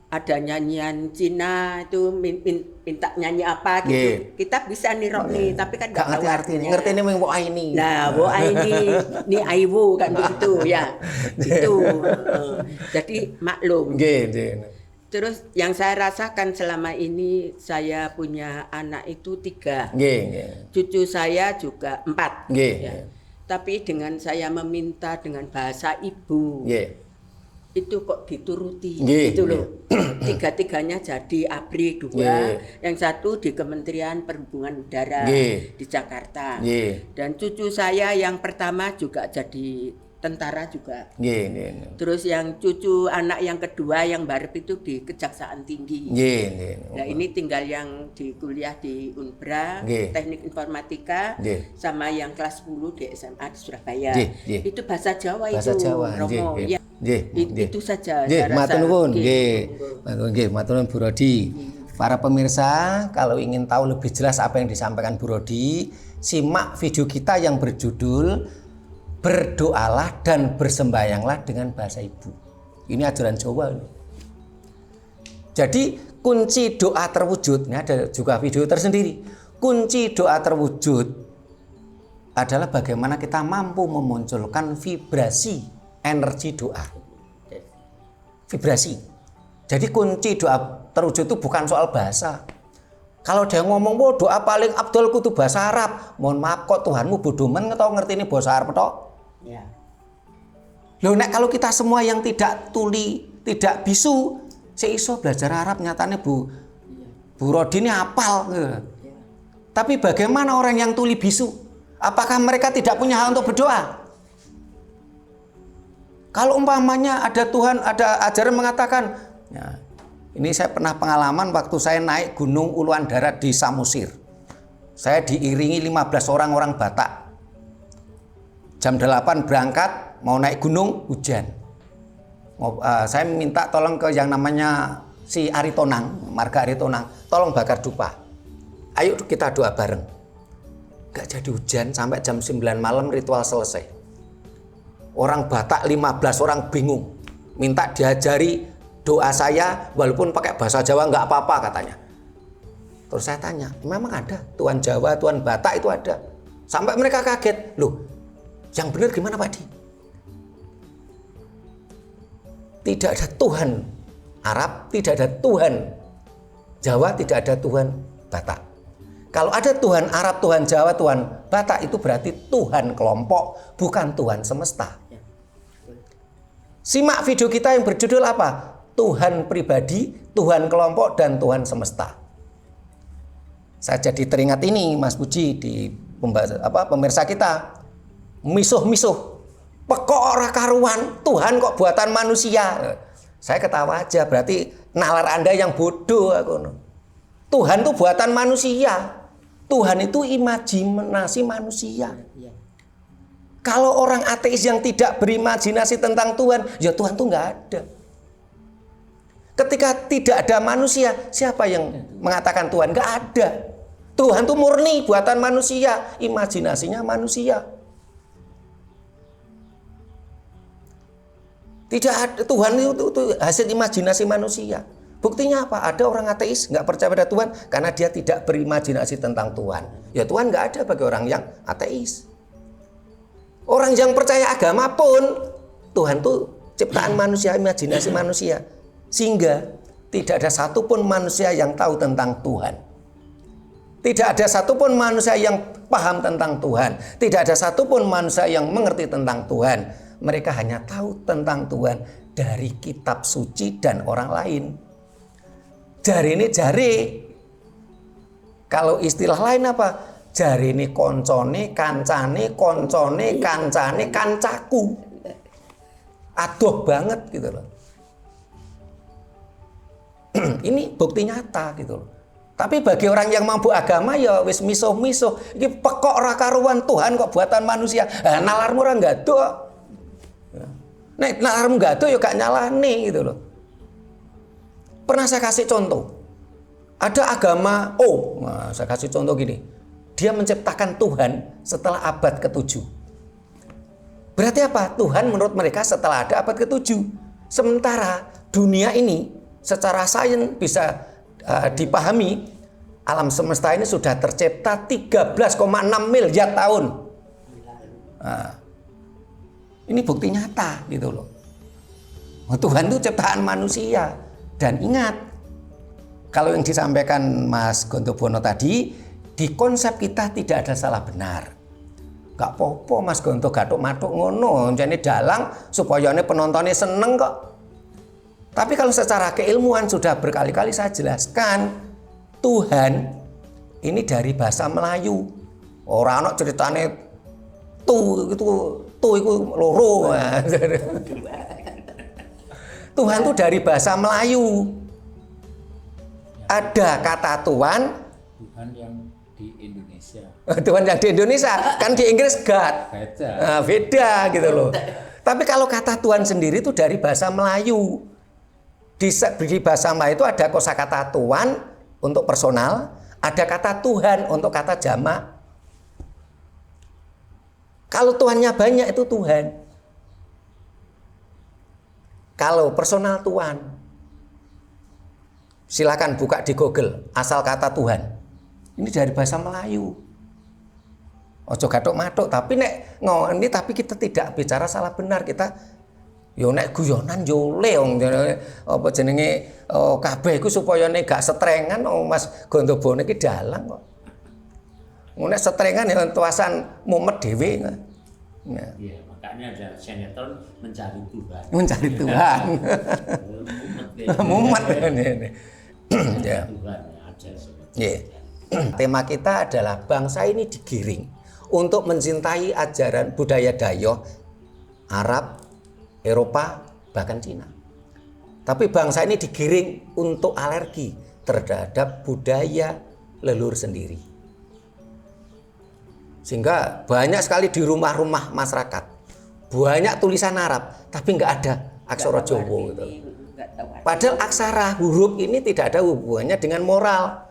ada nyanyian Cina itu minta nyanyi apa gitu, Nggih. kita bisa nirokni, tapi kan Gak ngerti artinya. Ngertine mung kok ini. Nah, wo ini aiwu kan begitu ya. Itu. Jadi maklum. Nggih, nggih. Terus yang saya rasakan selama ini, saya punya anak itu 3. Nggih, nggih. Cucu saya juga 4. Nggih. Ya. Tapi dengan saya meminta dengan bahasa ibu, itu kok dituruti, gitu loh. Tiga-tiganya jadi ABRI 2, yang satu di Kementerian Perhubungan Udara di Jakarta. Dan cucu saya yang pertama juga jadi tentara juga. Terus yang cucu anak yang kedua yang barep itu di Kejaksaan Tinggi. Nah ini tinggal yang di kuliah di Unbra, Teknik Informatika, sama yang kelas 10 di SMA di Surabaya. Itu bahasa Jawa Bahasa itu, Jawa, Romo. Ya, itu saja. Matur nuwun, matur nuwun Bu Rodi. Para pemirsa, kalau ingin tahu lebih jelas apa yang disampaikan Bu Rodi, simak video kita yang berjudul Berdoalah dan bersembayanglah dengan bahasa ibu. Ini ajaran Jawa. Jadi kunci doa terwujud, ini ada juga video tersendiri. Kunci doa terwujud adalah bagaimana kita mampu memunculkan vibrasi energi doa. Vibrasi. Jadi kunci doa terwujud itu bukan soal bahasa. Kalau dia ngomong, "Wah, doa paling abdul kudu bahasa Arab." Mohon maaf kok, Tuhanmu bodoh men tau ngerti ini bahasa Arab tok. Loh, nek kalau kita semua yang tidak tuli, tidak bisu, seiso belajar Arab nyatanya Bu Rodi ini hafal. Tapi bagaimana orang yang tuli bisu? Apakah mereka tidak punya hak untuk berdoa? Kalau umpamanya ada Tuhan, ada ajaran mengatakan, ya, ini saya pernah pengalaman waktu saya naik Gunung Uluan Darat di Samosir. Saya diiringi 15 orang Batak. Jam 8 berangkat, mau naik gunung, hujan. Saya minta tolong ke yang namanya si Aritonang, marga Aritonang, tolong bakar dupa. Ayo kita doa bareng. Gak jadi hujan sampai jam 9 malam ritual selesai. Orang Batak 15 orang bingung. Minta diajari doa saya walaupun pakai bahasa Jawa nggak apa-apa katanya. Terus saya tanya, memang ada Tuhan Jawa, Tuhan Batak itu ada. Sampai mereka kaget, loh yang benar gimana Pak Di? Tidak ada Tuhan Arab, tidak ada Tuhan Jawa, tidak ada Tuhan Batak. Kalau ada Tuhan Arab, Tuhan Jawa, Tuhan Batak, itu berarti Tuhan kelompok, bukan Tuhan semesta. Simak video kita yang berjudul apa? Tuhan pribadi, Tuhan kelompok, dan Tuhan semesta. Saya jadi teringat ini Mas Puji di pemirsa kita. Misuh-misuh, pekok ora karuan, Tuhan kok buatan manusia. Saya ketawa aja, berarti nalar Anda yang bodoh. Tuhan itu buatan manusia. Tuhan itu imajinasi manusia. Kalau orang ateis yang tidak berimajinasi tentang Tuhan, ya Tuhan itu nggak ada. Ketika tidak ada manusia, siapa yang mengatakan Tuhan? Nggak ada. Tuhan itu murni buatan manusia, imajinasinya manusia. Tidak ada, Tuhan itu hasil imajinasi manusia. Buktinya apa? Ada orang ateis nggak percaya pada Tuhan karena dia tidak berimajinasi tentang Tuhan. Ya Tuhan nggak ada bagi orang yang ateis. Orang yang percaya agama pun Tuhan itu ciptaan manusia, imajinasi manusia. Sehingga tidak ada satupun manusia yang tahu tentang Tuhan. Tidak ada satupun manusia yang paham tentang Tuhan. Tidak ada satupun manusia yang mengerti tentang Tuhan. Mereka hanya tahu tentang Tuhan dari kitab suci dan orang lain. Jari ini jari. Kalau istilah lain apa? Jari ini koncone, kancane, koncone, kancane, kancaku. Adoh banget gitu loh. Ini bukti nyata gitu loh. Tapi bagi orang yang mampu agama ya wis misuh-misuh. Ini pekok ora karuan, Tuhan kok buatan manusia. Nalarmu ora nggaduk. Nek nalarmu nggaduk ya gak nyalane gitu loh. Pernah saya kasih contoh. Ada agama saya kasih contoh gini. Dia menciptakan Tuhan setelah abad ke-7. Berarti apa? Tuhan menurut mereka setelah ada abad ke-7. Sementara dunia ini secara sains bisa dipahami, alam semesta ini sudah tercipta 13,6 miliar tahun. Ini bukti nyata gitu loh. Tuhan itu ciptaan manusia. Dan ingat, kalau yang disampaikan Mas Gontobono tadi, di konsep kita tidak ada salah benar. Gak apa-apa Mas Gonto gathuk-mathuk ngono, jane dalang supaya penontonnya seneng kok. Tapi kalau secara keilmuan sudah berkali-kali saya jelaskan, Tuhan ini dari bahasa Melayu. Ora ana ceritane itu loro. Tuhan itu dari bahasa Melayu. Ada kata Tuhan yang di Indonesia. Tuhan yang di Indonesia, kan di Inggris God. Beda. Nah, beda gitu loh. Tapi kalau kata Tuhan sendiri itu dari bahasa Melayu. Di bahasa Melayu itu ada kosakata Tuhan untuk personal, ada kata Tuhan untuk kata jamak. Kalau Tuhannya banyak itu Tuhan. Kalau personal Tuhan, silakan buka di Google asal kata Tuhan. Ini dari bahasa Melayu. Ojo gathuk-mathuk, tapi ini tapi kita tidak bicara salah benar, kita yo nek guyonan yo le apa jenenge kabeh iku supaya gak setrengan Mas Gondobone iki dalang kok. Nek setrengan ya tuasan mumet dhewe. Iya, makanya ada sinetron mencari Tuhan. Mencari Tuhan. Mumet ini. Ya. Tuhan aja. Ya. Tema kita adalah bangsa ini digiring untuk mencintai ajaran budaya Dayoh, Arab, Eropa, bahkan Cina. Tapi bangsa ini digiring untuk alergi terhadap budaya leluhur sendiri. Sehingga banyak sekali di rumah-rumah masyarakat banyak tulisan Arab, tapi nggak ada aksara Jawa gitu. Padahal aksara huruf ini tidak ada hubungannya dengan moral.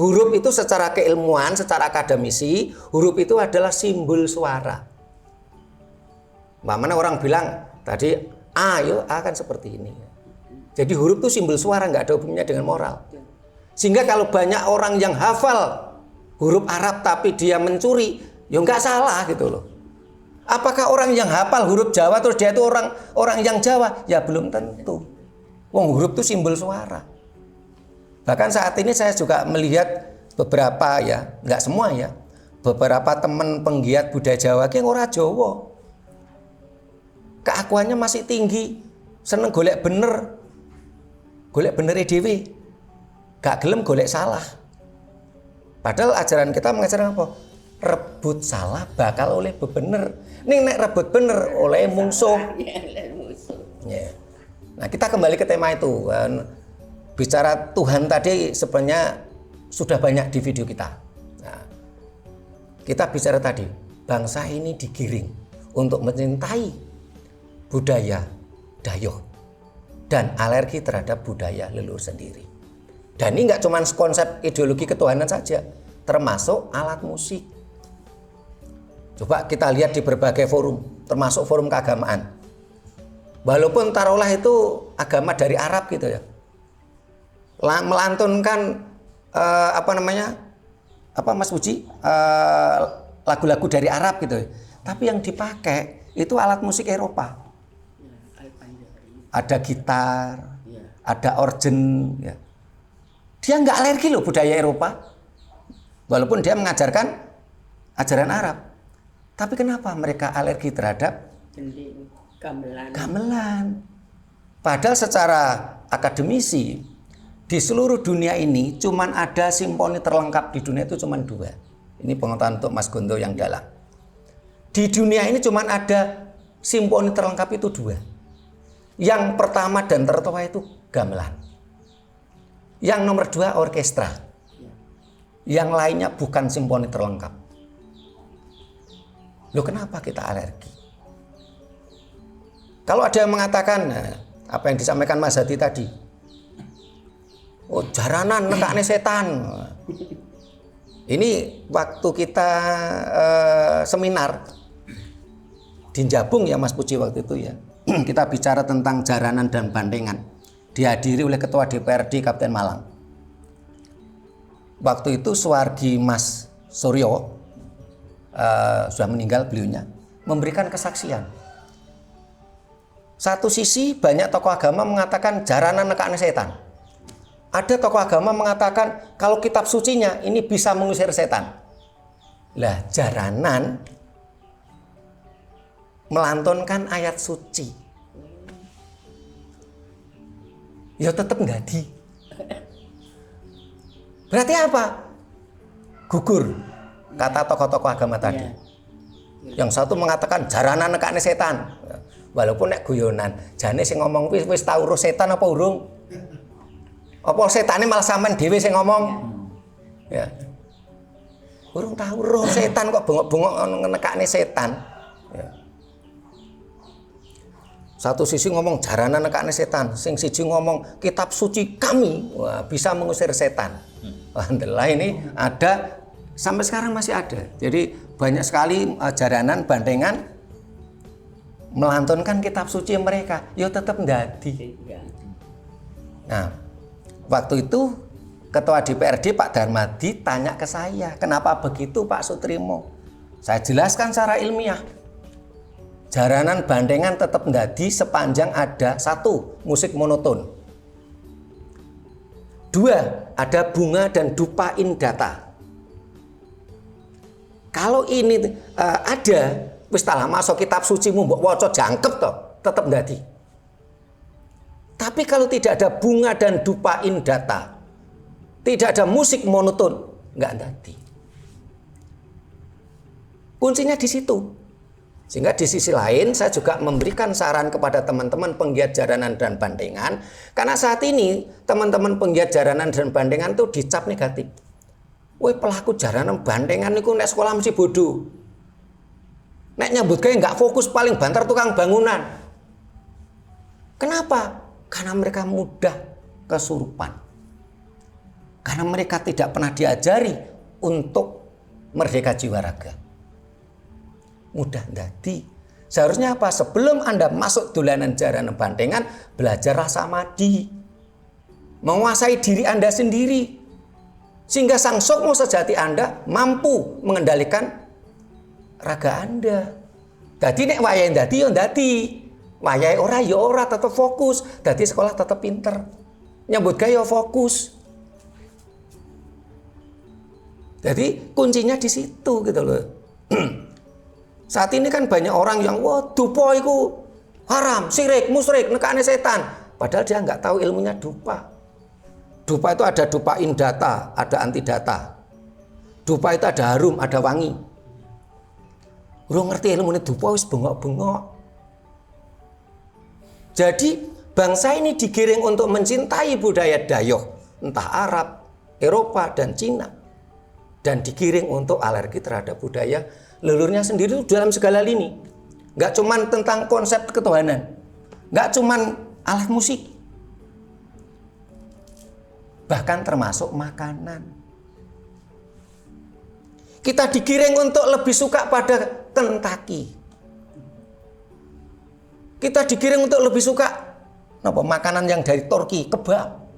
Huruf itu secara keilmuan, secara akademisi, huruf itu adalah simbol suara. Mana orang bilang tadi A kan seperti ini. Jadi huruf itu simbol suara, nggak ada hubungannya dengan moral. Sehingga kalau banyak orang yang hafal huruf Arab tapi dia mencuri, ya nggak salah gitu loh. Apakah orang yang hafal huruf Jawa terus dia itu orang yang Jawa? Ya belum tentu. Wong huruf itu simbol suara. Bahkan saat ini saya juga melihat beberapa ya, nggak semua ya, beberapa teman penggiat budaya Jawa yang ora Jawa. Keakuannya masih tinggi, seneng golek bener dhewe, gak gelem golek salah. Padahal ajaran kita mengajarkan apa? Rebut salah bakal oleh bebener. Ning nek rebut bener oleh mungsuh. Ya. Nah kita kembali ke tema itu kan. Bicara Tuhan tadi sebenarnya sudah banyak di video kita. Nah, kita bicara tadi, bangsa ini digiring untuk mencintai budaya Dayoh dan alergi terhadap budaya leluhur sendiri. Dan ini nggak cuma konsep ideologi ketuhanan saja, termasuk alat musik. Coba kita lihat di berbagai forum, termasuk forum keagamaan. Walaupun taruhlah itu agama dari Arab gitu ya, melantunkan Mas Puji, lagu-lagu dari Arab gitu, tapi yang dipakai itu alat musik Eropa, ada gitar, ada organ, ya. Dia nggak alergi loh budaya Eropa, walaupun dia mengajarkan ajaran Arab, tapi kenapa mereka alergi terhadap gamelan? Padahal secara akademisi di seluruh dunia ini cuman ada simfoni terlengkap di dunia itu cuman 2. Ini pengetahuan untuk Mas Gonto yang dalam. Di dunia ini cuman ada simfoni terlengkap itu 2. Yang pertama dan tertua itu gamelan. Yang nomor 2 orkestra. Yang lainnya bukan simfoni terlengkap. Loh kenapa kita alergi? Kalau ada yang mengatakan apa yang disampaikan Mas Hadi tadi, oh jaranan nekakne setan. Ini waktu kita seminar di Jabung ya Mas Puji waktu itu ya. Kita bicara tentang jaranan dan bandengan. Dihadiri oleh Ketua DPRD Kabupaten Malang. Waktu itu Suwargi Mas Suryo sudah meninggal beliaunya, memberikan kesaksian. Satu sisi banyak tokoh agama mengatakan jaranan nekakne setan. Ada tokoh agama mengatakan kalau kitab sucinya ini bisa mengusir setan. Lah jaranan melantunkan ayat suci, ya tetap ndadi. Berarti apa? Gugur kata tokoh-tokoh agama tadi. Yang satu mengatakan jaranan nekane setan. Walaupun nek guyonan, jane sing ngomong wis tau roh setan apa urung? Apa setane malah sampean dhewe sing ngomong? Ya. Urung tahu roh setan kok bengok-bengok nekane setan. Ya. Satu sisi ngomong jaranan nekane setan, sing siji ngomong kitab suci kami, wah, bisa mengusir setan. Alhamdulillah ini ada sampai sekarang masih ada. Jadi banyak sekali jaranan bandengan melantunkan kitab suci mereka, ya tetap ndadi. Nah, waktu itu Ketua DPRD Pak Darmadi tanya ke saya, kenapa begitu Pak Sutrimo? Saya jelaskan secara ilmiah. Jaranan bandengan tetap ndadi sepanjang ada satu, musik monoton. Dua, ada bunga dan dupa indata. Kalau ini ada, wis tak lama masuk kitab suci mu mbok waca jangkep toh, tetap ndadi. Tapi kalau tidak ada bunga dan dupa indata, tidak ada musik monoton, nggak ndadi. Kuncinya di situ. Sehingga di sisi lain saya juga memberikan saran kepada teman-teman penggiat jaranan dan bandengan, karena saat ini teman-teman penggiat jaranan dan bandengan itu dicap negatif. Woi, pelaku jaranan bandengan itu nek sekolah mesti bodoh. Nek nyambut gawe nggak fokus, paling banter tukang bangunan. Kenapa? Karena mereka mudah kesurupan. Karena mereka tidak pernah diajari untuk merdeka jiwa raga. Mudah ndadi. Seharusnya apa? Sebelum Anda masuk dolanan jaranan bandengan, belajarlah samadhi. Menguasai diri Anda sendiri. Sehingga sang sukmo sejati Anda mampu mengendalikan raga Anda. Dadi nek wayahe ndadi ya ndadi. Wayahe ora ya ora, tetap fokus. Dadi sekolah tetap pinter. Nyambut gawe ya fokus. Jadi kuncinya di situ gitu loh. Saat ini kan banyak orang yang wah dupa itu haram, syirik, musyrik, nekane setan. Padahal dia nggak tahu ilmunya dupa. Dupa itu ada dupa indata, ada antidata. Dupa itu ada harum, ada wangi. Udah ngerti ilmunya dupa wis bengok-bengok. Jadi bangsa ini digiring untuk mencintai budaya Dayoh, entah Arab, Eropa, dan Cina. Dan digiring untuk alergi terhadap budaya leluhurnya sendiri dalam segala lini. Nggak cuman tentang konsep ketuhanan, nggak cuman alat musik, bahkan termasuk makanan. Kita digiring untuk lebih suka pada Kentucky. Kita digiring untuk lebih suka makanan yang dari Turki, kebab.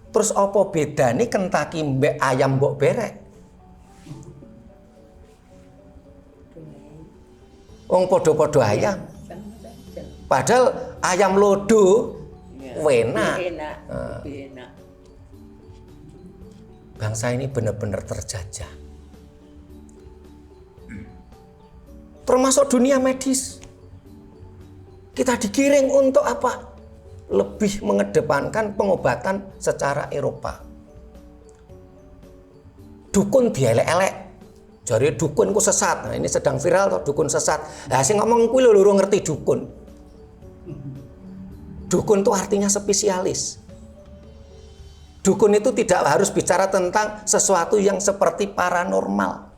Terus apa bedane Kentucky mbek ayam mbok berek? Wong podo-podo ayam. Padahal ayam lodo enak. Bangsa ini benar-benar terjajah. Termasuk dunia medis. Kita digiring untuk apa? Lebih mengedepankan pengobatan secara Eropa. Dukun dielek-elek. Jare dukun ku sesat. Nah, ini sedang viral toh, dukun sesat. Lah sing ngomong kuwi lho ngerti dukun. Dukun itu artinya spesialis. Dukun itu tidak harus bicara tentang sesuatu yang seperti paranormal.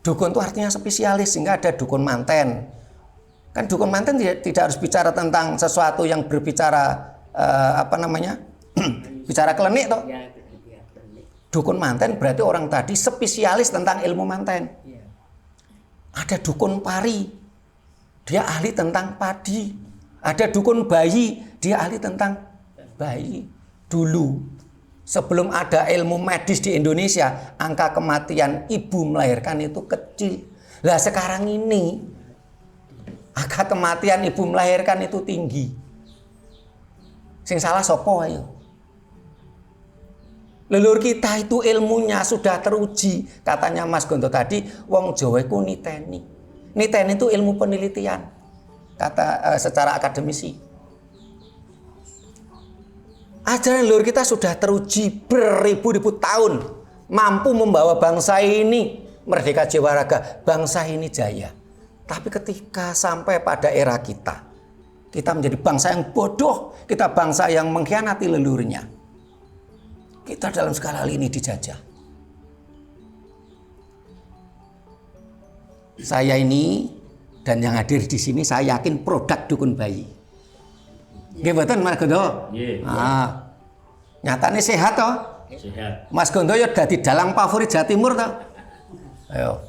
Dukun itu artinya spesialis, sehingga ada dukun manten. Kan dukun manten tidak harus bicara tentang sesuatu yang berbicara bicara klinik toh. Dukun manten berarti orang tadi spesialis tentang ilmu manten. Ada dukun pari, dia ahli tentang padi. Ada dukun bayi, dia ahli tentang bayi. Dulu sebelum ada ilmu medis di Indonesia, angka kematian ibu melahirkan itu kecil. Lah sekarang ini angka kematian ibu melahirkan itu tinggi. Sing salah sopo ayo? Leluhur kita itu ilmunya sudah teruji. Katanya Mas Gonto tadi, wong Jawa iku niteni. Niteni itu ilmu penelitian. Kata secara akademisi. Ajaran leluhur kita sudah teruji beribu-ribu tahun. Mampu membawa bangsa ini merdeka jiwa raga, bangsa ini jaya. Tapi ketika sampai pada era kita menjadi bangsa yang bodoh, kita bangsa yang mengkhianati leluhurnya. Kita dalam segala hal ini dijajah. Saya ini dan yang hadir di sini saya yakin produk dukun bayi. Nggih mboten Mas Gonto? Nggih. Nyatane sehat toh? Sehat. Mas Gonto ya dadi dalang favorit Jawa Timur toh? Ayo.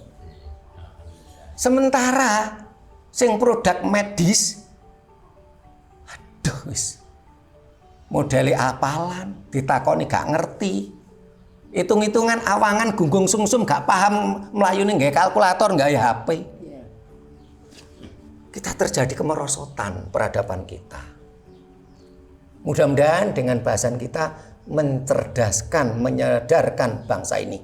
Sementara sing produk medis aduh wis modele apalan, ditakoni gak ngerti. Hitung-hitungan awangan gunggung sungsum gak paham melayune nggawe kalkulator nggawe HP. Kita terjadi kemerosotan peradaban kita. Mudah-mudahan dengan bahasan kita mencerdaskan, menyadarkan bangsa ini.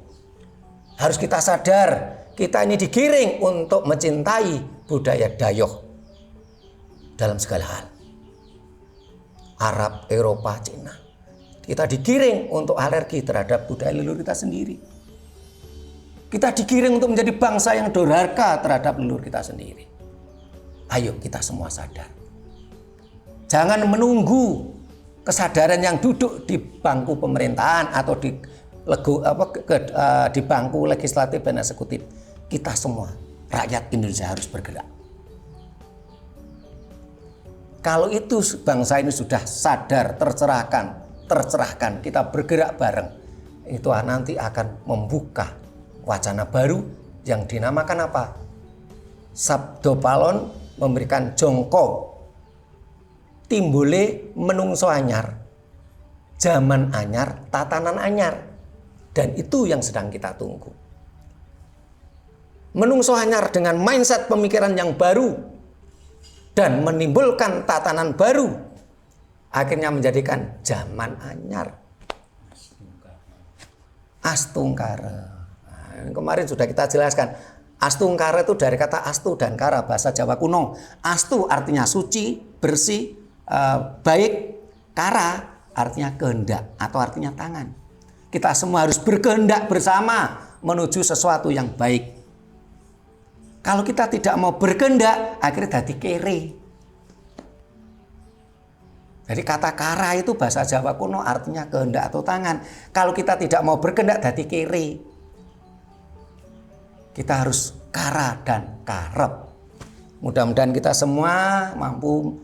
Harus kita sadar, kita ini digiring untuk mencintai budaya Dayoh dalam segala hal. Arab, Eropa, Cina. Kita digiring untuk alergi terhadap budaya leluhur kita sendiri. Kita digiring untuk menjadi bangsa yang durhaka terhadap leluhur kita sendiri. Ayo kita semua sadar. Jangan menunggu kesadaran yang duduk di bangku pemerintahan atau di bangku legislatif dan eksekutif. Kita semua, rakyat Indonesia harus bergerak. Kalau itu bangsa ini sudah sadar, tercerahkan, kita bergerak bareng, itu nanti akan membuka wacana baru yang dinamakan apa? Sabdo Palon memberikan jongko, timbule menungso anyar, zaman anyar, tatanan anyar, dan itu yang sedang kita tunggu. Menungso anyar dengan mindset pemikiran yang baru dan menimbulkan tatanan baru, akhirnya menjadikan zaman anyar. Astungkara. Nah, kemarin sudah kita jelaskan. Astungkara itu dari kata astu dan kara, bahasa Jawa kuno. Astu artinya suci, bersih, baik. Kara artinya kehendak atau artinya tangan. Kita semua harus berkehendak bersama menuju sesuatu yang baik. Kalau kita tidak mau berkehendak, akhirnya jadi kere. Jadi kata kara itu bahasa Jawa kuno artinya kehendak atau tangan. Kalau kita tidak mau berkehendak, jadi kere. Kita harus kara dan karep. Mudah-mudahan kita semua mampu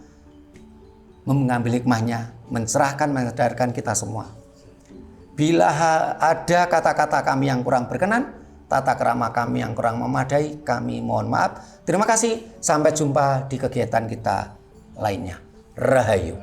mengambil hikmahnya, mencerahkan, menyadarkan kita semua. Bila ada kata-kata kami yang kurang berkenan, tata kerama kami yang kurang memadai, kami mohon maaf. Terima kasih. Sampai jumpa di kegiatan kita lainnya. Rahayu.